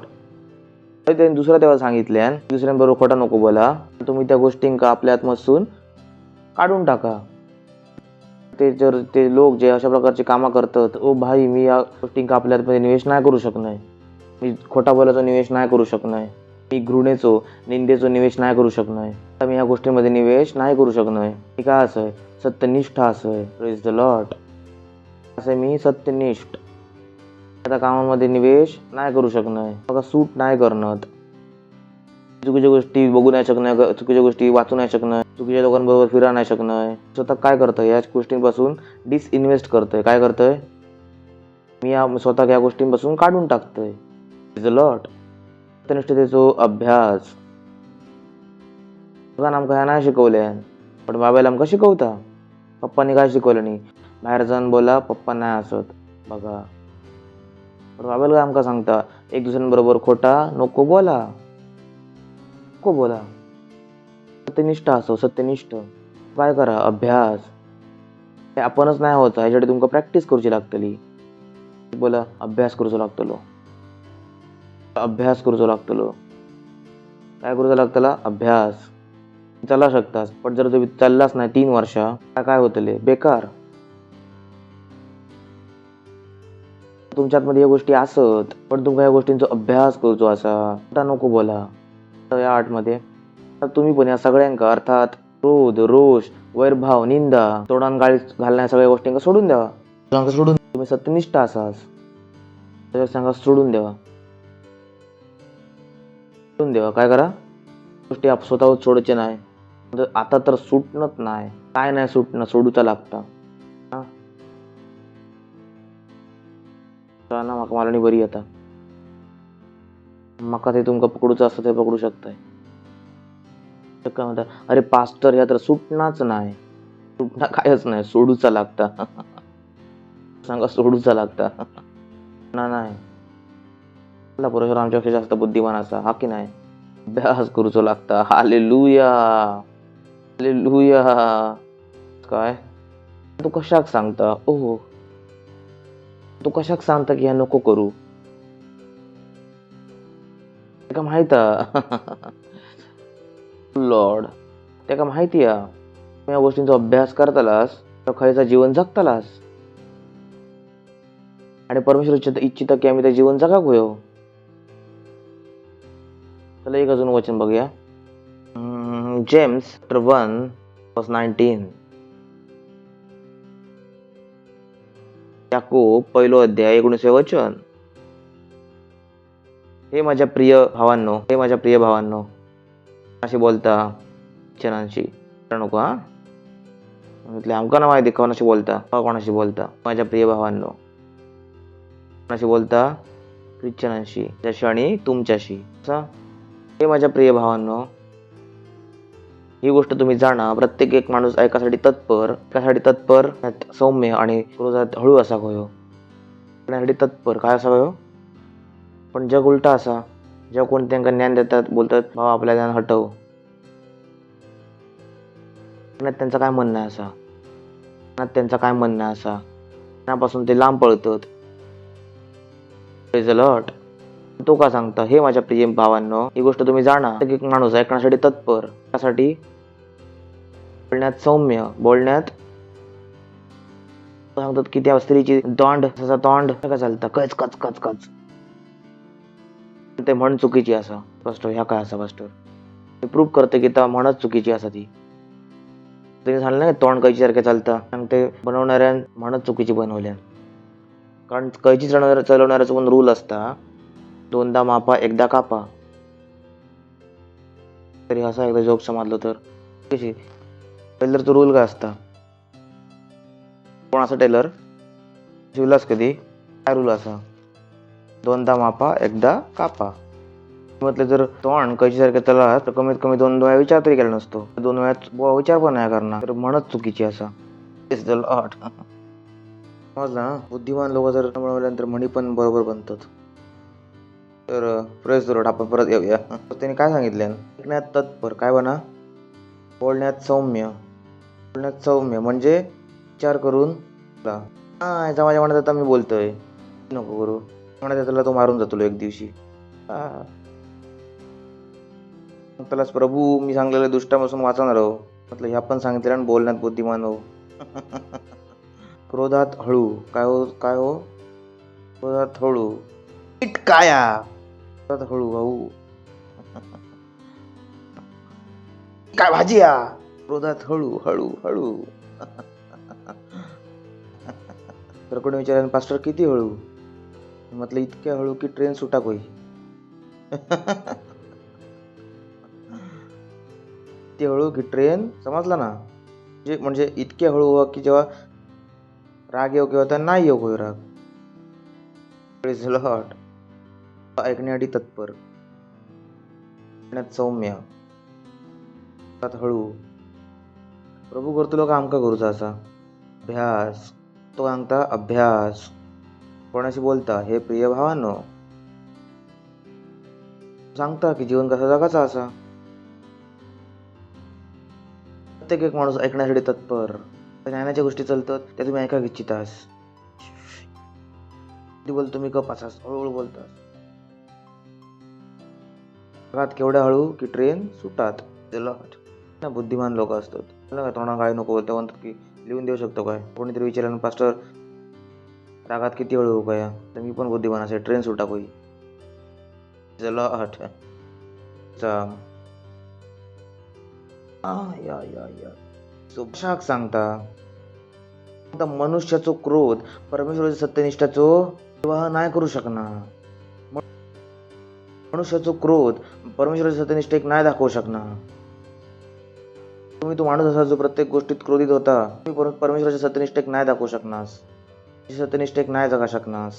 त्यांनी दुसरा तेव्हा सांगितल्या दुसऱ्यांबरोबर खोटा नको बोला. तुम्ही त्या गोष्टींका आपल्या आत्मसून काढून टाका. ते लोक जे अशा प्रकारची कामं करतात, ओ भाई मी या गोष्टींका आपल्या आतमध्ये निवेश नाही करू शकणार. मी खोटा बोलायचा निवेश नाही करू शकणार. मी घृणेचो निंदेचो निवेश नाही करू शकणार. मी या गोष्टींमध्ये निवेश नाही करू शकणार. मी काय असं सत्यनिष्ठ असं. Praise the Lord. असं मी सत्यनिष्ठ त्या कामामध्ये निवेश नाही करू शकणार. बघा सूट नाही करणार. चुकीच्या गोष्टी बघू नाही शकणार, चुकीच्या गोष्टी वाचू नाही शकणार, चुकीच्या लोकांबरोबर फिरा नाही शकणार. स्वतः काय करतंय? या गोष्टींपासून डिसइन्व्हेस्ट करतोय. काय करतोय? मी या स्वतः या गोष्टींपासून काढून टाकतोय. Is a lot. सत्यनिष्ठतेचो अभ्यास. बघा आमका ह्या नाही शिकवल्या, पण बाबाला आमका शिकवता. पप्पांनी काय शिकवलं नाही? बाहेर जाऊन बोला पप्पा नाही असत. बघा बाबाला काय आमका सांगता? एक दुसऱ्यांबरोबर खोटा नको बोला. नको बोला. सत्यनिष्ठ असो. सत्यनिष्ठ काय करा? अभ्यास. हे आपणच नाही होत. ह्याच्यासाठी तुमका प्रॅक्टिस करूची लागतली. बोला अभ्यास करूचो लागतलो. अभ्यास करूचो लागतलो. काय करूचो लागतला? अभ्यास. चालू शकतास, पण जर तुम्ही चाललाच नाही 3 वर्ष काय होतले? बेकार. तुमच्यात मध्ये या गोष्टी असत, पण तुमका या गोष्टींचा अभ्यास करूचो असा. खोटा नको बोला. या 8 मध्ये तुम्ही पण या सगळ्यांका अर्थात क्रोध, रोष, वैरभाव, निंदा, तोंडात गाळी घालण्या सगळ्या गोष्टींका सोडून द्यावा. सोडून तुम्ही सत्यनिष्ठ असास. सांगा सोडून द्यावा. सोडून द्यावा. काय करा? गोष्टी स्वतःवर सोडायचे नाही. आता तर सुटणच नाही. काय नाही सुटणं, सोडूचा लागता. ना मला नाही बरी आता. मका ते तुमका पकडूचं असतं ते पकडू शकताय. काय म्हणता? अरे पास्टर या तर सुटणाच नाही. सुटणं कायच नाही, सोडूचा लागता. सांगा सोडूचा लागता. नाही परमेश्वर आमच्यापेक्षा जास्त बुद्धिमान असा हा की नाही? अभ्यास करूचो लागता. हालेलुया. हालेलुया. काय तू कशाक सांगता? ओहो तू कशाक सांगता की ह्या नको करू? का माहित लॉर्ड त्याका माहिती या गोष्टींचा अभ्यास करतालास तर खरेचा जीवन जगतालास. आणि परमेश्वर इच्छिता की आम्ही त्या जीवन जगाक होयो. चला एक अजून वचन बघूया. जेम्स 1:19. याकूब 1:19 वचन. हे माझ्या प्रिय भावांनो, अशी बोलता जनांशी नको हा म्हटले आमका ना माहिती कोणाशी बोलता माझ्या प्रिय भावांनो. कोणाशी बोलता? ख्रिश्चनांशी, त्याशी आणि तुमच्याशी. हे माझ्या प्रिय भावांनो, ही गोष्ट तुम्ही जाणा, प्रत्येक एक माणूस ऐकासाठी तत्पर, सौम्य आणि क्रोधात हळू असा होयो. ऐकण्यासाठी तत्पर काय असा होयो. पण जग उलटा असा. जेव्हा कोणी त्यांना ज्ञान देतात, बोलतात भावा आपल्या ज्ञान हटव, त्यांचं काय म्हणणं आहे असा, त्यापासून ते लांब पळतात. तो का सांगता, हे माझ्या प्रिय भावांनो, ही गोष्ट तुम्ही जाणा, एक माणूस ऐकण्यासाठी तत्पर, त्यासाठी बोलण्यात सौम्य, बोलण्यात सांगतात की त्या स्त्रीची तोंड का चालतं कच कच कच कच, ते म्हण चुकीची असा. पास्टर ह्या काय असा पास्टर, ते प्रूव्ह करते की त्या म्हणच चुकीची असा. ती तुम्ही सांगलं नाही तोंड कैची सारखे चालता, आणि ते बनवणाऱ्या म्हणच चुकीची बनवल्या. कारण कैची चालवणाऱ्याचा पण रूल असता, 2दा मापा 1दा कापा. तरी असा एकदा जोक समजलो तर कशी टेलरचा रूल काय असता. कोण असा टेलर शिवलास कधी, काय रूल असा, 2दा मापा 1दा कापा. म्हटलं जर तोंड कैची सारखे चला तर कमीत कमी 2 वेळा विचार तरी केला नसतो. 2 वेळा विचार पण नाही करणार, तर म्हणत चुकीची असा. समजलं ना. बुद्धिमान लोक जर बनवल्यानंतर म्हणी पण बरोबर बनतात. तर प्रेस रोड आपण परत येऊया. त्यांनी काय सांगितले, ऐकण्यात तत्पर, काय बना, बोलण्यात सौम्य म्हणजे विचार करून याचा माझ्या मनात आता मी बोलतोय नको करू, म्हणत त्याला तो मारून जातो एक दिवशी. त्यालाच प्रभू मी सांगलेल्या दुष्टापासून वाचणार हो. म्हटलं ह्या पण सांगितलं आणि बोलण्यात बुद्धिमान हो. क्रोधात हळू, काय हो क्रोधात हळू, क्रोधात हळू काय भाजी या, क्रोधात हळू. तर कोणी विचारलं पास्टर किती हळू, म्हटलं इतके हळू की ट्रेन सुटा कोई. इतके हळू की ट्रेन, समजला ना. म्हणजे इतके हळू हो की जेव्हा राग येऊ किंवा नाही येऊ कोई राग. ऐकण्यासाठी तत्पर, सौम्य, हळू. प्रभू करतो लोक आमका करूचा असा अभ्यास. तो सांगता अभ्यास. कोणाशी बोलता, हे प्रिय भावांनो, सांगता की जीवन कसा जगाचा असा. प्रत्येक एक माणूस ऐकण्यासाठी तत्पर. ज्ञानाच्या गोष्टी चालतात त्या तुम्ही ऐका इच्छितास. बोलतो मी गप असास, हळूहळू बोलतास. केवढ्या हळू की ट्रेन सुटात. बुद्धिमान लोक असतात. तोंडा काय नको बोलतो म्हणतात की लिहून देऊ शकतो काय. कोणीतरी विचारलं पास्टर रागात किती हळू काय, तर मी पण बुद्धिमान असे ट्रेन सुटा कोई. शाक सांगता मनुष्याचो क्रोध परमेश्वराच्या सत्यनिष्ठाचो निर्वाह नाही करू शकणार. मनुष्याचो क्रोध परमेश्वराच्या सत्यनिष्ठेक नाही दाखवू शकणार. तुम्ही तो माणूस असा जो प्रत्येक गोष्टीत क्रोधित होता, तुम्ही परमेश्वराच्या सत्यनिष्ठेक नाही दाखवू शकणार, सत्यनिष्ठेक नाही जगा शकणार.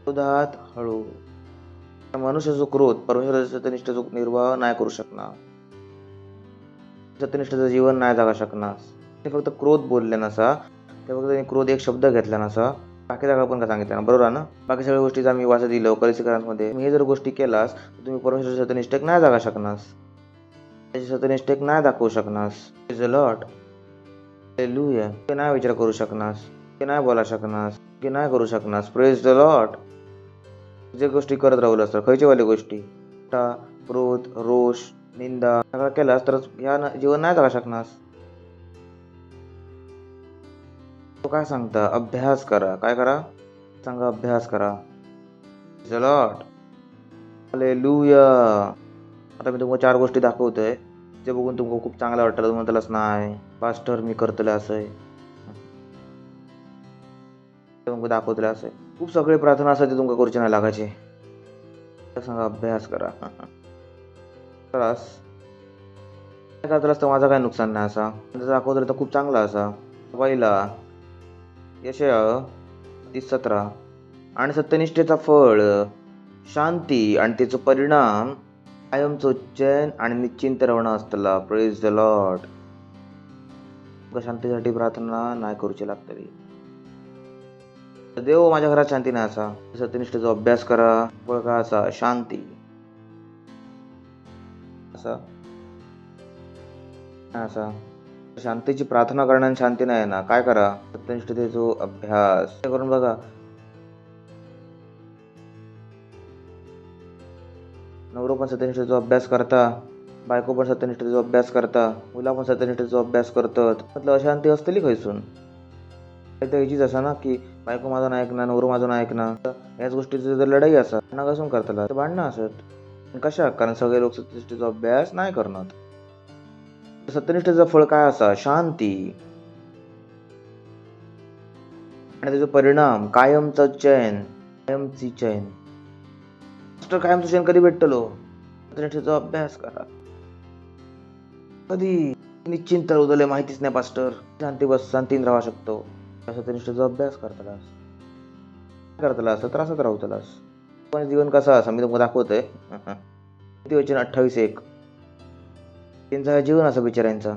क्रोधात हळू. मनुष्याचा क्रोध परमेश्वराच्या सत्यनिष्ठेचा निर्वाह नाही करू शकणार, सत्यनिष्ठेचं जीवन नाही जगा शकणार. ते फक्त क्रोध बोलले नसा, ते फक्त त्यांनी क्रोध एक शब्द घेतला नसा, बाकी जागा पण काय सांगितलं ना, बरोबर ना. बाकी सगळ्या गोष्टीचा आम्ही वाचत दिलं कलिसिकरांमध्ये. तुम्ही हे जर गोष्टी केलास तर तुम्ही परमेश्वराच्या सत्यनिष्ठेक नाही जगा शकणार, त्याची सत्यनिष्ठेक नाही दाखवू शकणार. हालेलुया. ते नाही विचार करू शकणार, ते नाही बोला शकणार, ते नाही करू शकणार. Praise the Lord. जे गोष्टी करत राहू असतात, खयच्या वाल्या गोष्टी, क्रोध, रोष, निंदा सगळं केलास तर ह्या जीवन नाही जगा शकणार. तो काय सांगता, अभ्यास करा. काय करा सांगा, अभ्यास करा. लॉर्ड. हालेलुया. आता मी तुम्हाला 4 गोष्टी दाखवतोय जे बघून तुमका खूप चांगलं वाटलं. तुम्ही म्हणतालाच नाही पास्टर मी करतले असं आहे, तुमका दाखवतले असं आहे. खूप सगळे प्रार्थना असतात ते तुमका करूचे नाही लागायचे. सांगा अभ्यास करा. त्रास काय करतलास तर माझा काय नुकसान नाही असा दाखवतलं तर खूप चांगला असा. पहिला यशया 30:17 आणि सत्यनिष्ठेचा फळ शांती आणि त्याचा परिणाम कायमचं चैन आणि निश्चिंत राहणं असतला. Praise the Lord. शांतीसाठी प्रार्थना नाही करूची लागतली. देव माझ्या घरात शांती नाही असा. सत्यनिष्ठेचा अभ्यास करा. फळ काय असा शांती असा असा. शांतीची प्रार्थना करण्याने शांती नाही ना. काय करा सत्यनिष्ठतेचा अभ्यास करून बघा. नवरो पण सत्यनिष्ठेचा अभ्यास करता, बायको पण सत्यनिष्ठेचा अभ्यास करता, मुला पण सत्यनिष्ठेचा अभ्यास करतात. म्हटलं अशांती असतली खैसून. तर ह्याचीच असा ना की बायको माझा नाही ऐकणार, नवरो माझा नाही ऐकणार. याच गोष्टीची जर लढाई असा भांडणं कसून करतला तर भांडणं असत. कशा कारण सगळे लोक सत्यनिष्ठेचा अभ्यास नाही करणार. सत्यनिष्ठेचं फळ काय असा शांती आणि त्याचा परिणाम कायमचा चैन. कायमची चैन. मास्टर कायमचं चैन कधी भेटतलो? सत्यनिष्ठेचा अभ्यास करा. कधी निश्चिंत उदले माहितीच नाही पास्टर. शांती बस शांतीन राहू शकतो. सत्यनिष्ठेचा अभ्यास करतलास तर त्रासात राहतलास. पण जीवन कसं असं मी तुम्हाला दाखवतोय. किती वचन 28:1 त्यांचा जीवन असं बिचाऱ्यांचा.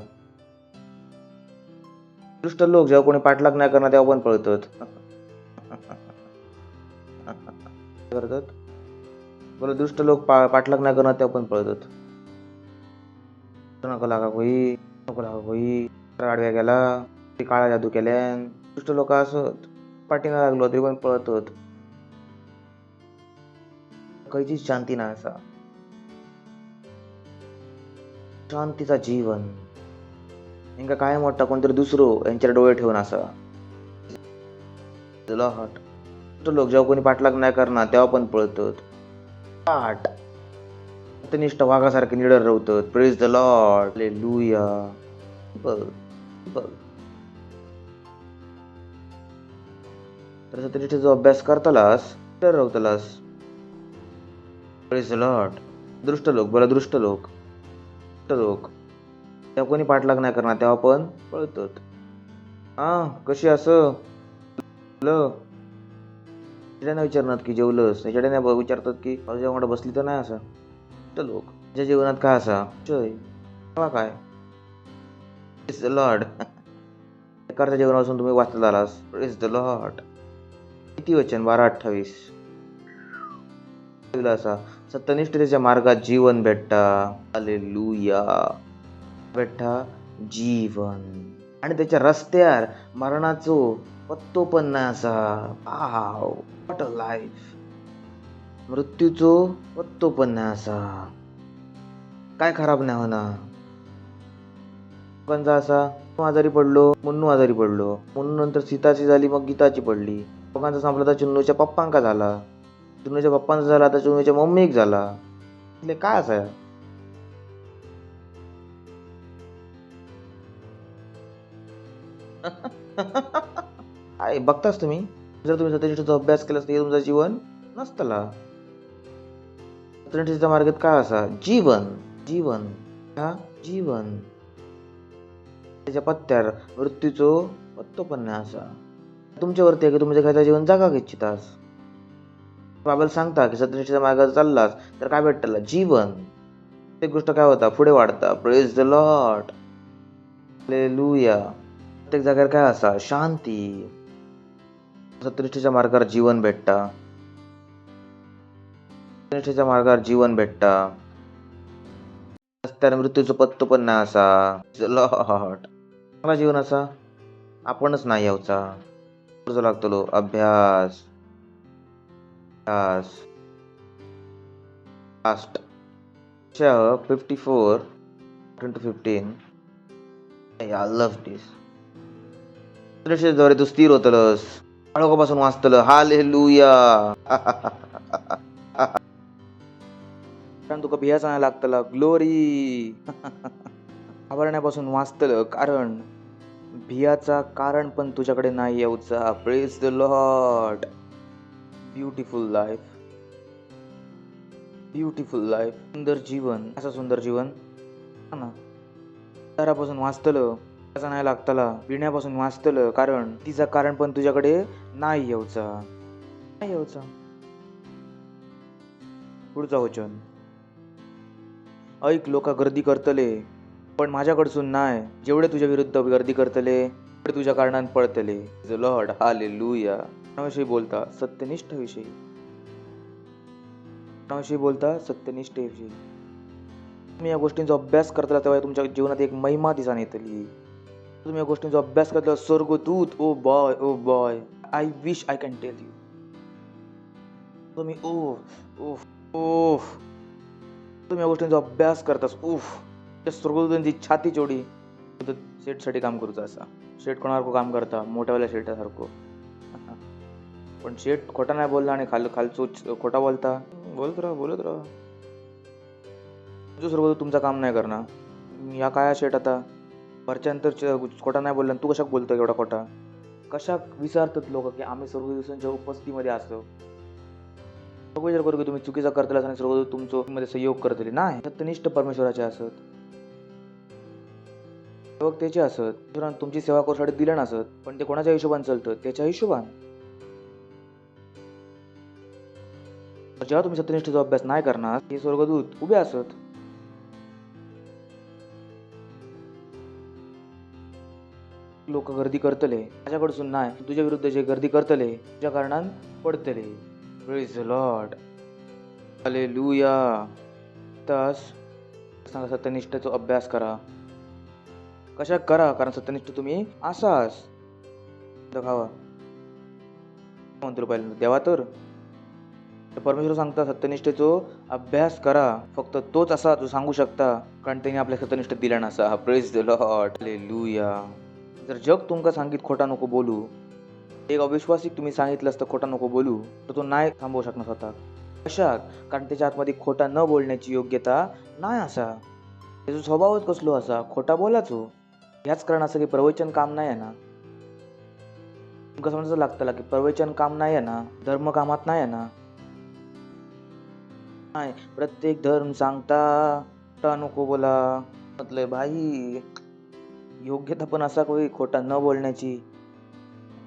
दुष्ट लोक जेव्हा कोणी पाठलाग नाही करणार तेव्हा पण पळतात. करतात बोला दुष्ट लोक पाठलाग नाही करणार तेव्हा पण पळतात. नको लागा होई, नको लागा होई. आडव्या गेला ती काळा जादू केल्यान. दुष्ट लोक असत पाठीला लागलो तरी पण पळतात. काहीची शांती नाही असा. शांतीचा जीवन इंका काय मोठा कोणतरी दुसरं यांच्या डोळे ठेवून असा. लोक जेव्हा कोणी पाठलाग नाही करणार तेव्हा पण पळतात. पाठ सत्यनिष्ठ वाघासारखे निडर राहतात. Praise the Lord. हालेलुया. तर सत्यनिष्ठेचा अभ्यास करतालास तर राहतलास. Praise the Lord. दृष्ट लोक बोला दृष्ट लोक तेव्हा कोणी पाठलाग नाही करणार तेव्हा पण पळतात. कशी असं विचारणार की जेवलंस त्याच्याने विचारतात की जेवणाकडे बसली तर नाही असं. लोक त्याच्या जीवनात काय असा काय लॉर्ड एकारच्या जीवनापासून तुम्ही वाचत आलास. Praise the Lord. किती वचन 12:28 असा सत्यनिष्ठतेच्या मार्गात जीवन भेटता. हालेलुया. भेटता जीवन आणि त्याच्या रस्त्यावर मरणाचो पत्तो पण नाही असा. What a life. मृत्यूचो पत्तो पण नाही असा. काय खराब नाही होणार. पण असा आजारी पडलो मुन्नू आजारी पडलो. मुन्नू नंतर सीताची झाली मग गीताची पडली. लोकांचा संपला तर चुन्नूच्या पप्पांका झाला. चुन्नूच्या पप्पांचा झाला तर चुन्नूच्या मम्मीक झाला. म्हणजे काय असं बघताच तुम्ही जर तुम्ही सत्यनिष्ठेचा अभ्यास केला तर तुमचं जीवन नसतला. सत्यनिष्ठेच्या मार्गात काय असा जीवन त्याच्या पत्त्यावर मृत्यूचो पत्तो पण नाही असा. तुमच्यावरती आहे की तुम्ही एखाद्या जीवन जगा इच्छितास. बाबल सांगता की सत्यनिष्ठेच्या मार्गात चाललास तर काय भेटतला जीवन. एक गोष्ट काय होता पुढे वाढता. Praise the Lord. हालेलुया. प्रत्येक जागेवर काय असा शांती. सत्यनिष्ठेच्या मार्गावर जीवन भेटता. सत्यनिष्ठेच्या मार्गावर जीवन भेटता. रस्त्यावर मृत्यूचा पत्तो पण नाही असा. लॉर्ड. चांगला जीवन असा आपणच नाही यावचा. लागतो अभ्यास फास्ट 54:15 I love this. द्वारे तू स्थिर होतलस. बाळकापासून वाचतलं. हालेलुया. कारण तुका भियाचा नाही लागतला ग्लोरी. घाबरण्यापासून वाचतलं कारण भियाचा कारण पण तुझ्याकडे नाही येऊचा. Praise the Lord. Beautiful life, beautiful life. सुंदर जीवन. असं सुंदर जीवन ना. दारापासून वाचतलं त्याचा नाही लागतला. भिण्यापासून वाचतलं कारण तिचा कारण पण तुझ्याकडे नाही येऊचा. नाही येऊचा. पुढचा वचन ऐक, लोक गर्दी करतले पण माझ्याकडसून नाही. जेवढे तुझ्या विरुद्ध गर्दी करतले तेवढे तुझ्या कारणान पळतले. The Lord. हालेलुया. कोणाविषयी बोलता? सत्यनिष्ठेविषयी. कोणाविषयी बोलता? सत्यनिष्ठेविषयी. तुम्ही या गोष्टींचा अभ्यास करता तेव्हा तुमच्या जीवनात एक महिमा दिसून येतली. तुम्ही या गोष्टींचा अभ्यास करता स्वर्गदूत. Oh boy I wish I can tell you. तुम्ही तुम्ही या गोष्टींचा अभ्यास करतास. त्या स्वर्गदूतांची छाती चोडी शेटसाठी काम करूचा असा. शेट कोणासारखं काम करता? मोठ्यावाल्या शेटासारखं. पण शेट खोटा नाही बोलला आणि खालचो खोटा बोलता. बोलत राहा. जो स्वर्गदूत तुमचं काम नाही करणार. या काय शेट आता वरच्यानंतर खोटा नाही बोलला तू कशाक बोलतो एवढा खोटा? कशाक विचारतात लोक की आम्ही स्वर्गदूतांच्या उपस्थितीमध्ये असतो. विचार करू की तुम्ही चुकीचा करतला आणि स्वर्गदूत तुमचं मध्ये सहयोग करतले. नाही, सत्यनिष्ठ परमेश्वराचे असत. सेवक त्याचे असत. तुमची सेवा करूसाठी दिले नसत, पण ते कोणाच्या हिशोबाने चालतं? त्याच्या हिशोबान. जेव्हा तुम्ही सत्यनिष्ठेचा अभ्यास नाही करणार हे स्वर्गदूत उभे असत. लोक गर्दी करतले माझ्याकडसून नाही, तुझ्या विरुद्ध जे गर्दी करतले तुझ्या कारणान पडतले. Praise the Lord. हालेलुया. तस सांगा सत्यनिष्ठेचा अभ्यास करा. कशा करा? कारण सत्यनिष्ठ तुम्ही असाच. खावा म्हणतो पहिल्यांदा देवा तर परमेश्वर सांगता सत्यनिष्ठेचो अभ्यास करा. फक्त तोच असा जो सांगू शकता कारण त्याने आपल्या सत्यनिष्ठ दिला नसा. Praise the Lord. हालेलुया. जर जग तुमका सांगित खोटा नको बोलू, एक अविश्वासिक तुम्ही सांगितलं असतं खोटा नको बोलू, तर तो नाही थांबवू शकणार स्वतः. कशात? कारण त्याच्या आतमध्ये खोटा न बोलण्याची योग्यता नाही असा. त्याचा स्वभावच कसलो असा खोटा बोलाचो. ह्याच कारण असं की प्रवचन काम नाही आहे ना. तुमका समजायला लागतं की प्रवचन काम नाही आहे ना, धर्म कामात नाही आहे ना. नाही, प्रत्येक धर्म सांगता खोटा नको बोला. म्हटलंय भाई योग्यता पण असा काही खोटा न बोलण्याची.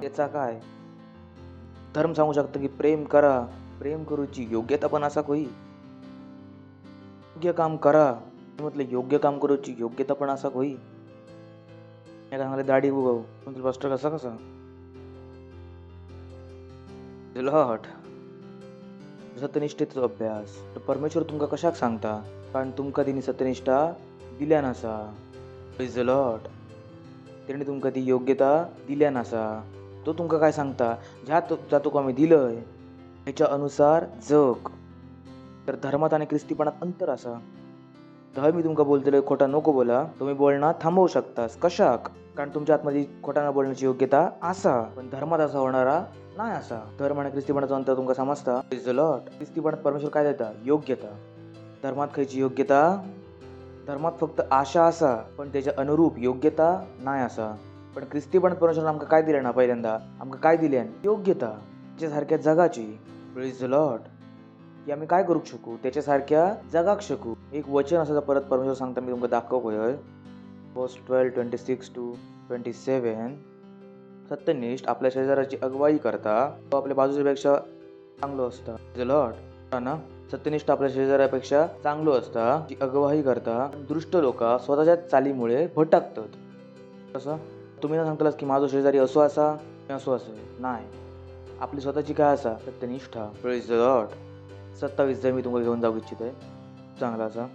त्याचा काय? धर्म सांगू शकतो की प्रेम करा, प्रेम करूची. योग्यता पण असा काही योग्य काम करा म्हटलं. योग्य काम करूची योग्यता पण असा काही. सांगले दाढी उगव म्हटलं पास्टर कसा लॉर्ड. सत्यनिष्ठेचा अभ्यास तर परमेश्वर तुमका कशाक सांगता? कारण तुमका तिने सत्यनिष्ठा दिल्या नसा. Praise the Lord. त्याने तुमका ती योग्यता दिल्या नसा. तो तुमका काय सांगता? ज्या तुका मी दिलंय ह्याच्या अनुसार जग. तर धर्मात आणि ख्रिस्तीपणात अंतर असा. तर मी तुमका बोलतोय खोटा नको बोला, तुम्ही बोलणं थांबवू शकतास. कशाक? कारण तुमच्या आतमध्ये खोटा न बोलण्याची योग्यता असा, पण धर्मात असा होणारा नाही असा. धर्म आणि ख्रिस्तीपणाचं अंतर तुमका समजता? Praise the Lord. ख्रिस्तीपणात परमेश्वर काय देता? योग्यता. धर्मात खायची योग्यता? धर्मात फक्त आशा असा पण त्याच्या अनुरूप योग्यता नाही असा. पण ख्रिस्तीपणात परमेश्वर आमका काय दिले ना? पहिल्यांदा आमका काय दिले? योग्यता. त्याच्यासारख्या जगाची. Praise the Lord. की आम्ही काय करू शकू? त्याच्यासारख्या जगाक शकू. एक वचन असं परत परमेश्वर सांगता मी तुमका दाखवतोय. वर्स 12:26-27. सत्यनिष्ठ आपल्या शेजाराची अगुवाई करता तो आपल्या बाजूच्यापेक्षा चांगलो असता. द लॉर्ड ना. सत्यनिष्ठ आपल्या शेजाऱ्यापेक्षा चांगलो असता की अगुवाई करता. दृष्ट लोक स्वतःच्या चालीमुळे भटकतात. कसं? तुम्ही ना सांगतालाच की माझा शेजारी असो असा असो असं नाही. आपली स्वतःची काय असा? सत्यनिष्ठा. Praise the Lord. 27 जर मी तुम्हाला घेऊन जाऊ इच्छित आहे. चांगला असा.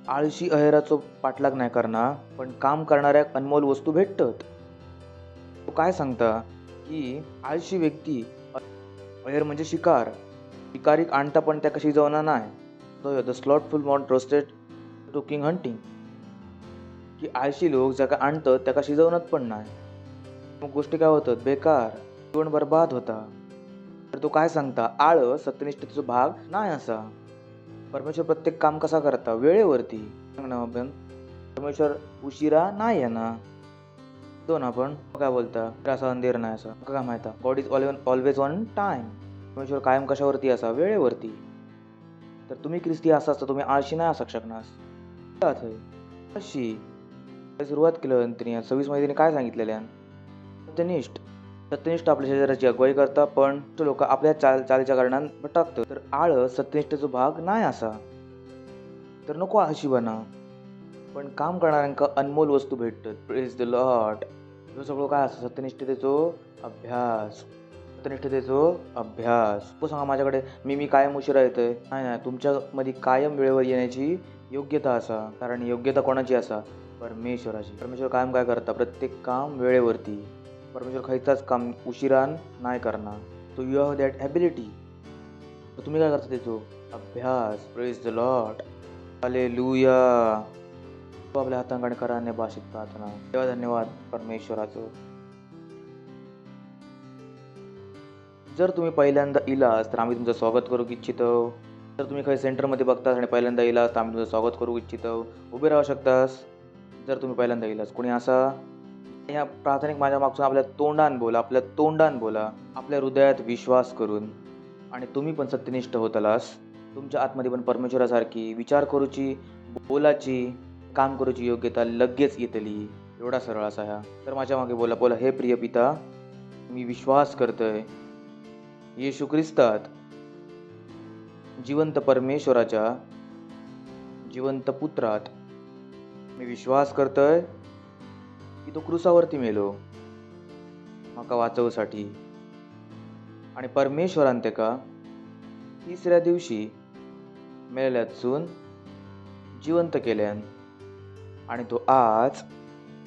आळशी अहेराचो पाठलाग नाही करणार, पण काम करणाऱ्या अनमोल वस्तू भेटतात. तो काय सांगता की आळशी व्यक्ती अहेर म्हणजे शिकारीक आणता पण त्या कशी जाऊना नाही. The slothful man roasted taking hunting. की आळशी लोक ज्या काय आणतात त्या कशी जाऊनच पण नाही. मग गोष्टी काय होतात? बेकार. जीवन बरबाद होता. तर तो काय सांगता, आळस सत्यनिष्ठतेचो भाग नाही असा. परमेश्वर प्रत्येक काम कसा करता, वेळेवरती. सांग ना आपण, परमेश्वर उशिरा नाही येणार. दोन आपण काय बोलता, असा अंधेर नाही असा काय माहिती. God is always on time. परमेश्वर कायम कशावरती असा, वेळेवरती. तर तुम्ही ख्रिस्ती असाच तर तुम्ही आळशी नाही असू शकणार. अशी सुरुवात केलं त्यांनी 26 मध्ये काय सांगितलेल्या, सत्यनिष्ठ आपल्या शरीराची अगुवाई करता, पण लोक आपल्या चालीच्या कारणान भटकतात. तर आळस सत्यनिष्ठेचा भाग नाही असा. तर नको आळशी बना, पण काम करणाऱ्यांका अनमोल वस्तू भेटतात. Praise the Lord. हे सगळं काय असं, सत्यनिष्ठतेचो अभ्यास. तो सांगा माझ्याकडे मी कायम उशिरा येतोय, नाही, तुमच्यामध्ये कायम वेळेवर येण्याची योग्यता असा. कारण योग्यता कोणाची असा, परमेश्वराची. परमेश्वर कायम काय करता, प्रत्येक काम वेळेवरती. परमेश्वर खयचाच काम उशिरान नाही करणार. So you have that ability. तर तुम्ही काय करता, त्याचो अभ्यास. Praise the Lord. हालेलुया. आपल्या हातांकडे कराने भाषेत प्रार्थना. देवा धन्यवाद परमेश्वराचो. जर तुम्ही पहिल्यांदा इलास तर आम्ही तुमचं स्वागत करू इच्छितो. जर तुम्ही काही सेंटरमध्ये बघतास आणि पहिल्यांदा इलास तर आम्ही तुमचं स्वागत करू इच्छितो. उभे राहू शकतास जर तुम्ही पहिल्यांदा इलास. कोणी असा या प्राथमिक माझ्या मागसून आपल्या तोंडान बोला, आपल्या हृदयात विश्वास करून. आणि तुम्ही पण सत्यनिष्ठ होतालास. तुमच्या आतमध्ये पण परमेश्वरासारखी विचार करूची, बोलाची, काम करूची योग्यता लगेच येतली. एवढा सरळ असा ह्या. तर माझ्या मागे बोला, हे प्रिय पिता, मी विश्वास करतोय येशू ख्रिस्तात, जिवंत परमेश्वराच्या जिवंत पुत्रात मी विश्वास करतोय की तो क्रूसावरती मेलो म्हाका वाचवसाठी. आणि परमेश्वरान तेका 3ऱ्या दिवशी मेलेल्यातसून जिवंत केल्यान. आणि तो आज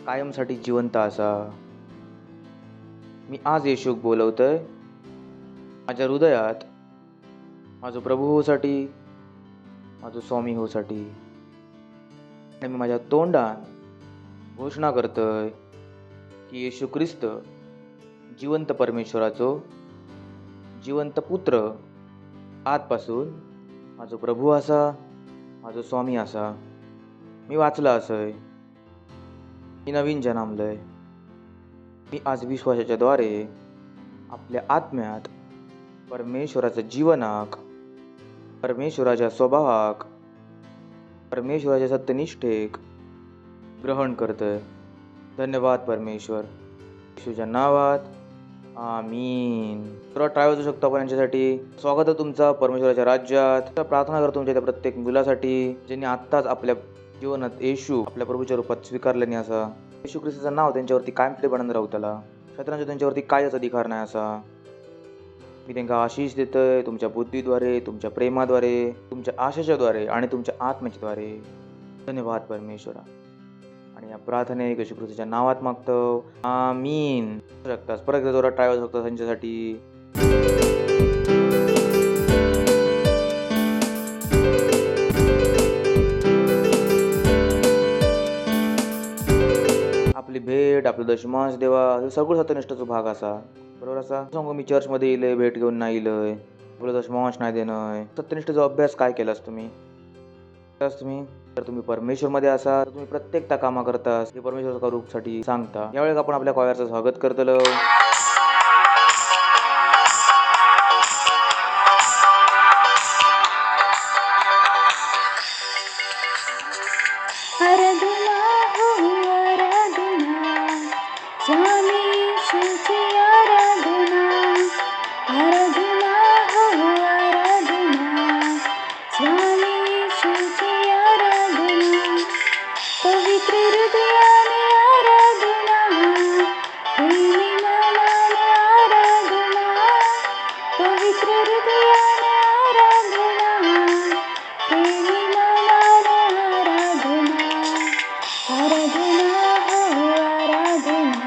कायमसाठी जिवंत असा. मी आज येशूक बोलवतोय माझ्या हृदयात, माझो प्रभू होसाठी, माझो स्वामी होसाठी. आणि मी माझ्या तोंडान घोषणा करतोय की येशू ख्रिस्त जिवंत परमेश्वराचो जिवंत पुत्र आजपासून माझो प्रभू असा, माझो स्वामी असा. मी वाचला असय, मी नवीन जन्मलय. मी आज विश्वासाच्या द्वारे आपल्या आत्म्यात परमेश्वराच्या जीवनाक, परमेश्वराच्या स्वभावाक, परमेश्वराच्या सत्यनिष्ठेक ग्रहण करतोय. धन्यवाद परमेश्वर. येशूच्या नावात आमीन. थोडा ट्राय होऊ शकतो आपण यांच्यासाठी. स्वागत आहे तुमचा परमेश्वराच्या राज्यात. तर प्रार्थना करतो तुमच्या त्या प्रत्येक मुलासाठी ज्यांनी आत्ताच आपल्या जीवनात येशू आपल्या प्रभूच्या रूपात स्वीकारल्याने असा. येशू ख्रिस्ताचं नाव त्यांच्यावरती कायमपणे बनून राहू त्याला. शत्रूंचा त्यांच्यावरती कायच अधिकार नाही असा. मी त्यांना आशीष देतोय तुमच्या बुद्धीद्वारे, तुमच्या प्रेमाद्वारे, तुमच्या आशेच्याद्वारे आणि तुमच्या आत्म्याच्याद्वारे. धन्यवाद परमेश्वरा. आणि या प्रार्थने येशू ख्रिस्ताच्या नावात मागतो, आमीन. शकतास परत एकदा जोरात ट्राय होऊ शकतो त्यांच्यासाठी. आपली भेट, आपलं दशमांश देवा, हे सगळं सत्यनिष्ठाचा भाग असा. बरोबर असा सांगू, मी चर्चमध्ये येईल, भेट घेऊन नाही येईल, आपलं दशमांश नाही देणं. सत्यनिष्ठेचा अभ्यास काय केलास तुम्ही? तर तुम्ही परमेश्वरमध्ये असा, तुम्ही प्रत्येक त्या कामा करतास हे परमेश्वराच्या रूपसाठी सांगता. यावेळेस आपण आपल्या कॉयरचं स्वागत करतलो. आराधना हो आराधना, स्वामी येशूची आराधना. आराधना हो आराधना, स्वामी येशूची आराधना. पवित्र हृदयाने आराधना, प्रेमी मनाने आराधना. पवित्र हृदयाने आराधना, प्रेमी मनाने आराधना. आराधना हो आराधना,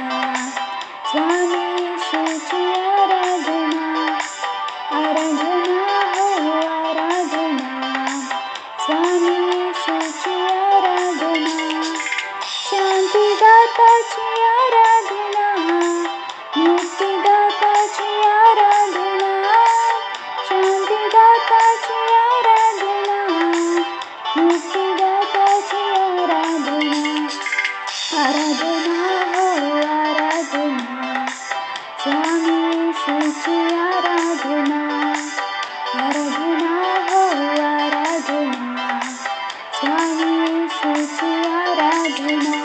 स्वामी येशूची आराधना. आराधना हो आराधना, स्वामी येशूची आराधना. शांतीदाताची आराधना, मुक्तिदाताची आराधना. आराधना हो आराधना स्वामी येशूची आराधना आराधना हो आराधना स्वामी येशूची आराधना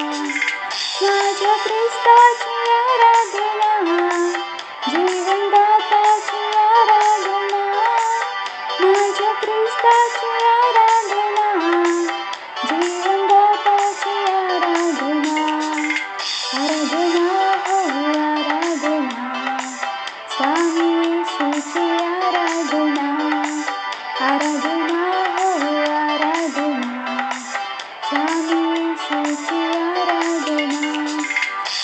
माझ्या ख्रिस्ताची आराधना जीवनदाताची आराधना माझ्या ख्रिस्ताची आराधना जीवनदाताची आराधना आराधना हो आराधना स्वामी येशूची आराधना आराधना हो आराधना स्वामी येशूची आराधना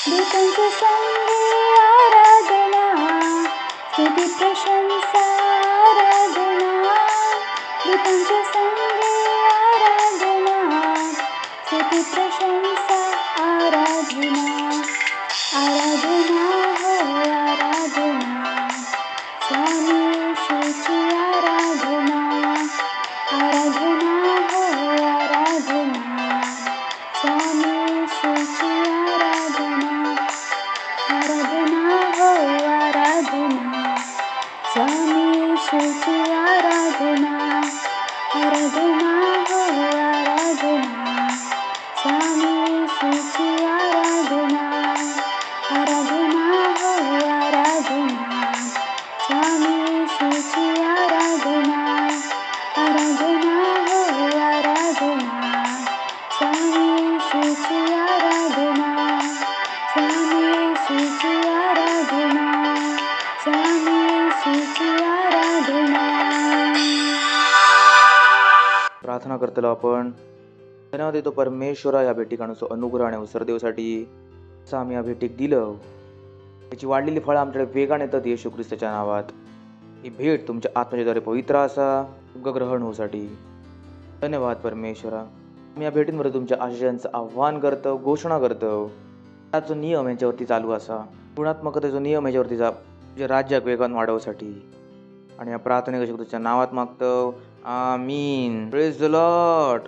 दूतांचे संगी आराधना स्तुती प्रशंसा आराधना दूतांचे संगी आराधना स्तुती प्रशंसा आराधना आराधना हो आराधना स्वामी येशूची आराधना आराधना हो आराधना स्वामी येशूची आराधना आराधना हो आराधना स्वामी येशूची आराधना आराधना हो आराधना स्वामी येशूची आराधना आराधना हो आराधना स्वामी येशूची आराधना आराधना हो आराधना स्वामी येशूची आराधना स्वामी येशूची आराधना स्वामी येशूची आराधना प्रार्थना करतलो आपण. धन्यवाद देतो परमेश्वरा या भेटीक आणूचो अनुग्रह आणि अवसर देवसाठी असं आम्ही या भेटीक दिलं. त्याची वाढलेली फळं आमच्याकडे वेगाने येतात येशू ख्रिस्ताच्या नावात. ही भेट तुमच्या आत्म्याच्याद्वारे पवित्र असा तुमका ग्रहण होऊसाठी धन्यवाद परमेश्वरा. मी या भेटींमध्ये तुमच्या आशयांचं आव्हान करतो, घोषणा करतो. त्याचा नियम यांच्यावरती चालू असा, गुणात्मकतेचा नियम याच्यावरती तुझ्या राज्याक वेगान वाढवसाठी आणि या प्रार्थनेक येशू ख्रिस्ताच्या नावात मागतो. आमीन. Praise the Lord.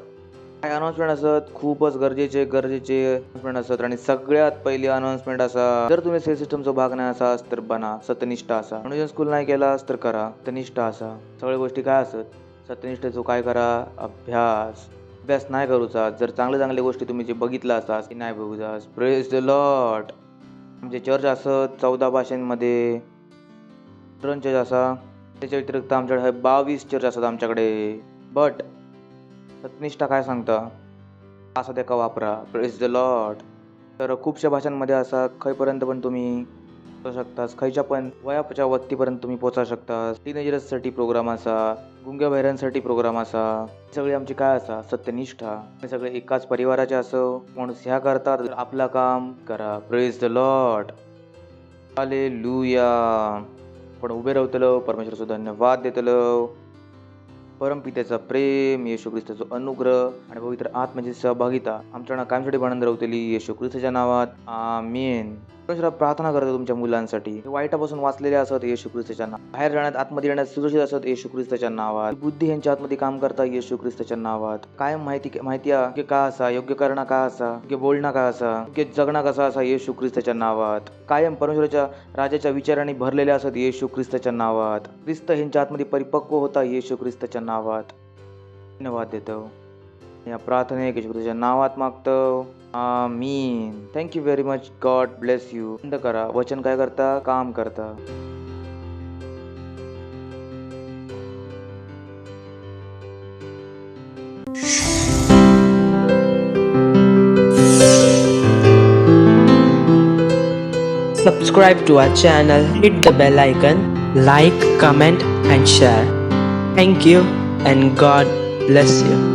काय अनाउन्समेंट असत, खूपच गरजेचे अनाउन्समेंट असत आणि सगळ्यात पहिली अनाउन्समेंट असा, जर तुम्ही सेल सिस्टमचा भाग नाही असास तर बना. सत्यनिष्ठ असा. म्हणून स्कूल नाही केलास तर करा. सत्यनिष्ठ असा. सगळ्या गोष्टी काय असत, सत्यनिष्ठेचो काय करा, अभ्यास नाही करूचा. जर चांगल्या गोष्टी तुम्ही जे बघितला असास की नाही बघूचास. Praise the Lord. आमचे चर्च असत 14 भाषांमध्ये, चर्च असा. त्याच्या व्यतिरिक्त आमच्याकडे 22 चर्च असतात आमच्याकडे. बट सत्यनिष्ठा काय सांगता असा त्याका वापरा. Praise the Lord. तर खूपशा भाषांमध्ये असा खयपर्यंत पण तुम्ही पोहोचू शकतास, खयच्या पण वयाच्या व्यक्तीपर्यंत तुम्ही पोहोचू शकतास. टीनेजर्ससाठी प्रोग्राम असा, गुंग्या बहिऱ्यांसाठी प्रोग्राम असा. सगळी आमची काय असा, सत्यनिष्ठा. हे सगळे एकाच परिवाराचे असो म्हणून ह्या करतात, तर आपला काम करा. Praise the Lord. हालेलुया. पण उभे राहतलो, परमेश्वराचो धन्यवाद देतलो. परमपित्याचा प्रेम, येशू ख्रिस्ताचो अनुग्रह आणि पवित्र आत्म्याची सहभागिता आमच्या कायमसाठी बनत राहतली येशू ख्रिस्ताच्या नावात. आमीन. परमेश्वरा प्रार्थना करतो तुमच्या मुलांसाठी, वाईटापासून वाचलेले असत येशू ख्रिस्ताच्या नावात, बाहेर जाण्यात आतमध्ये येण्यात सुरक्षित असत येशू ख्रिस्ताच्या नावात, बुद्धी यांच्या आतमध्ये काम करता येशू ख्रिस्ताच्या नावात. कायम माहिती योग्य काय असा, योग्य करणं काय असा, योग्य बोलणं काय असा, योग्य जगणं कसा असा येशू ख्रिस्ताच्या नावात. कायम परमेश्वराच्या राजाच्या विचारांनी भरलेले असत येशू ख्रिस्ताच्या नावात. ख्रिस्त यांच्या आतमध्ये परिपक्व होता येशू ख्रिस्ताच्या नावात. धन्यवाद देतो. या प्रार्थनेक येशू ख्रिस्ताच्या नावात मागतो. आमीन. Thank you very much. God bless you. बंद करा. वचन काय करता, काम करता. Subscribe to our channel, hit the bell icon, like, comment and share. Thank you and God bless you.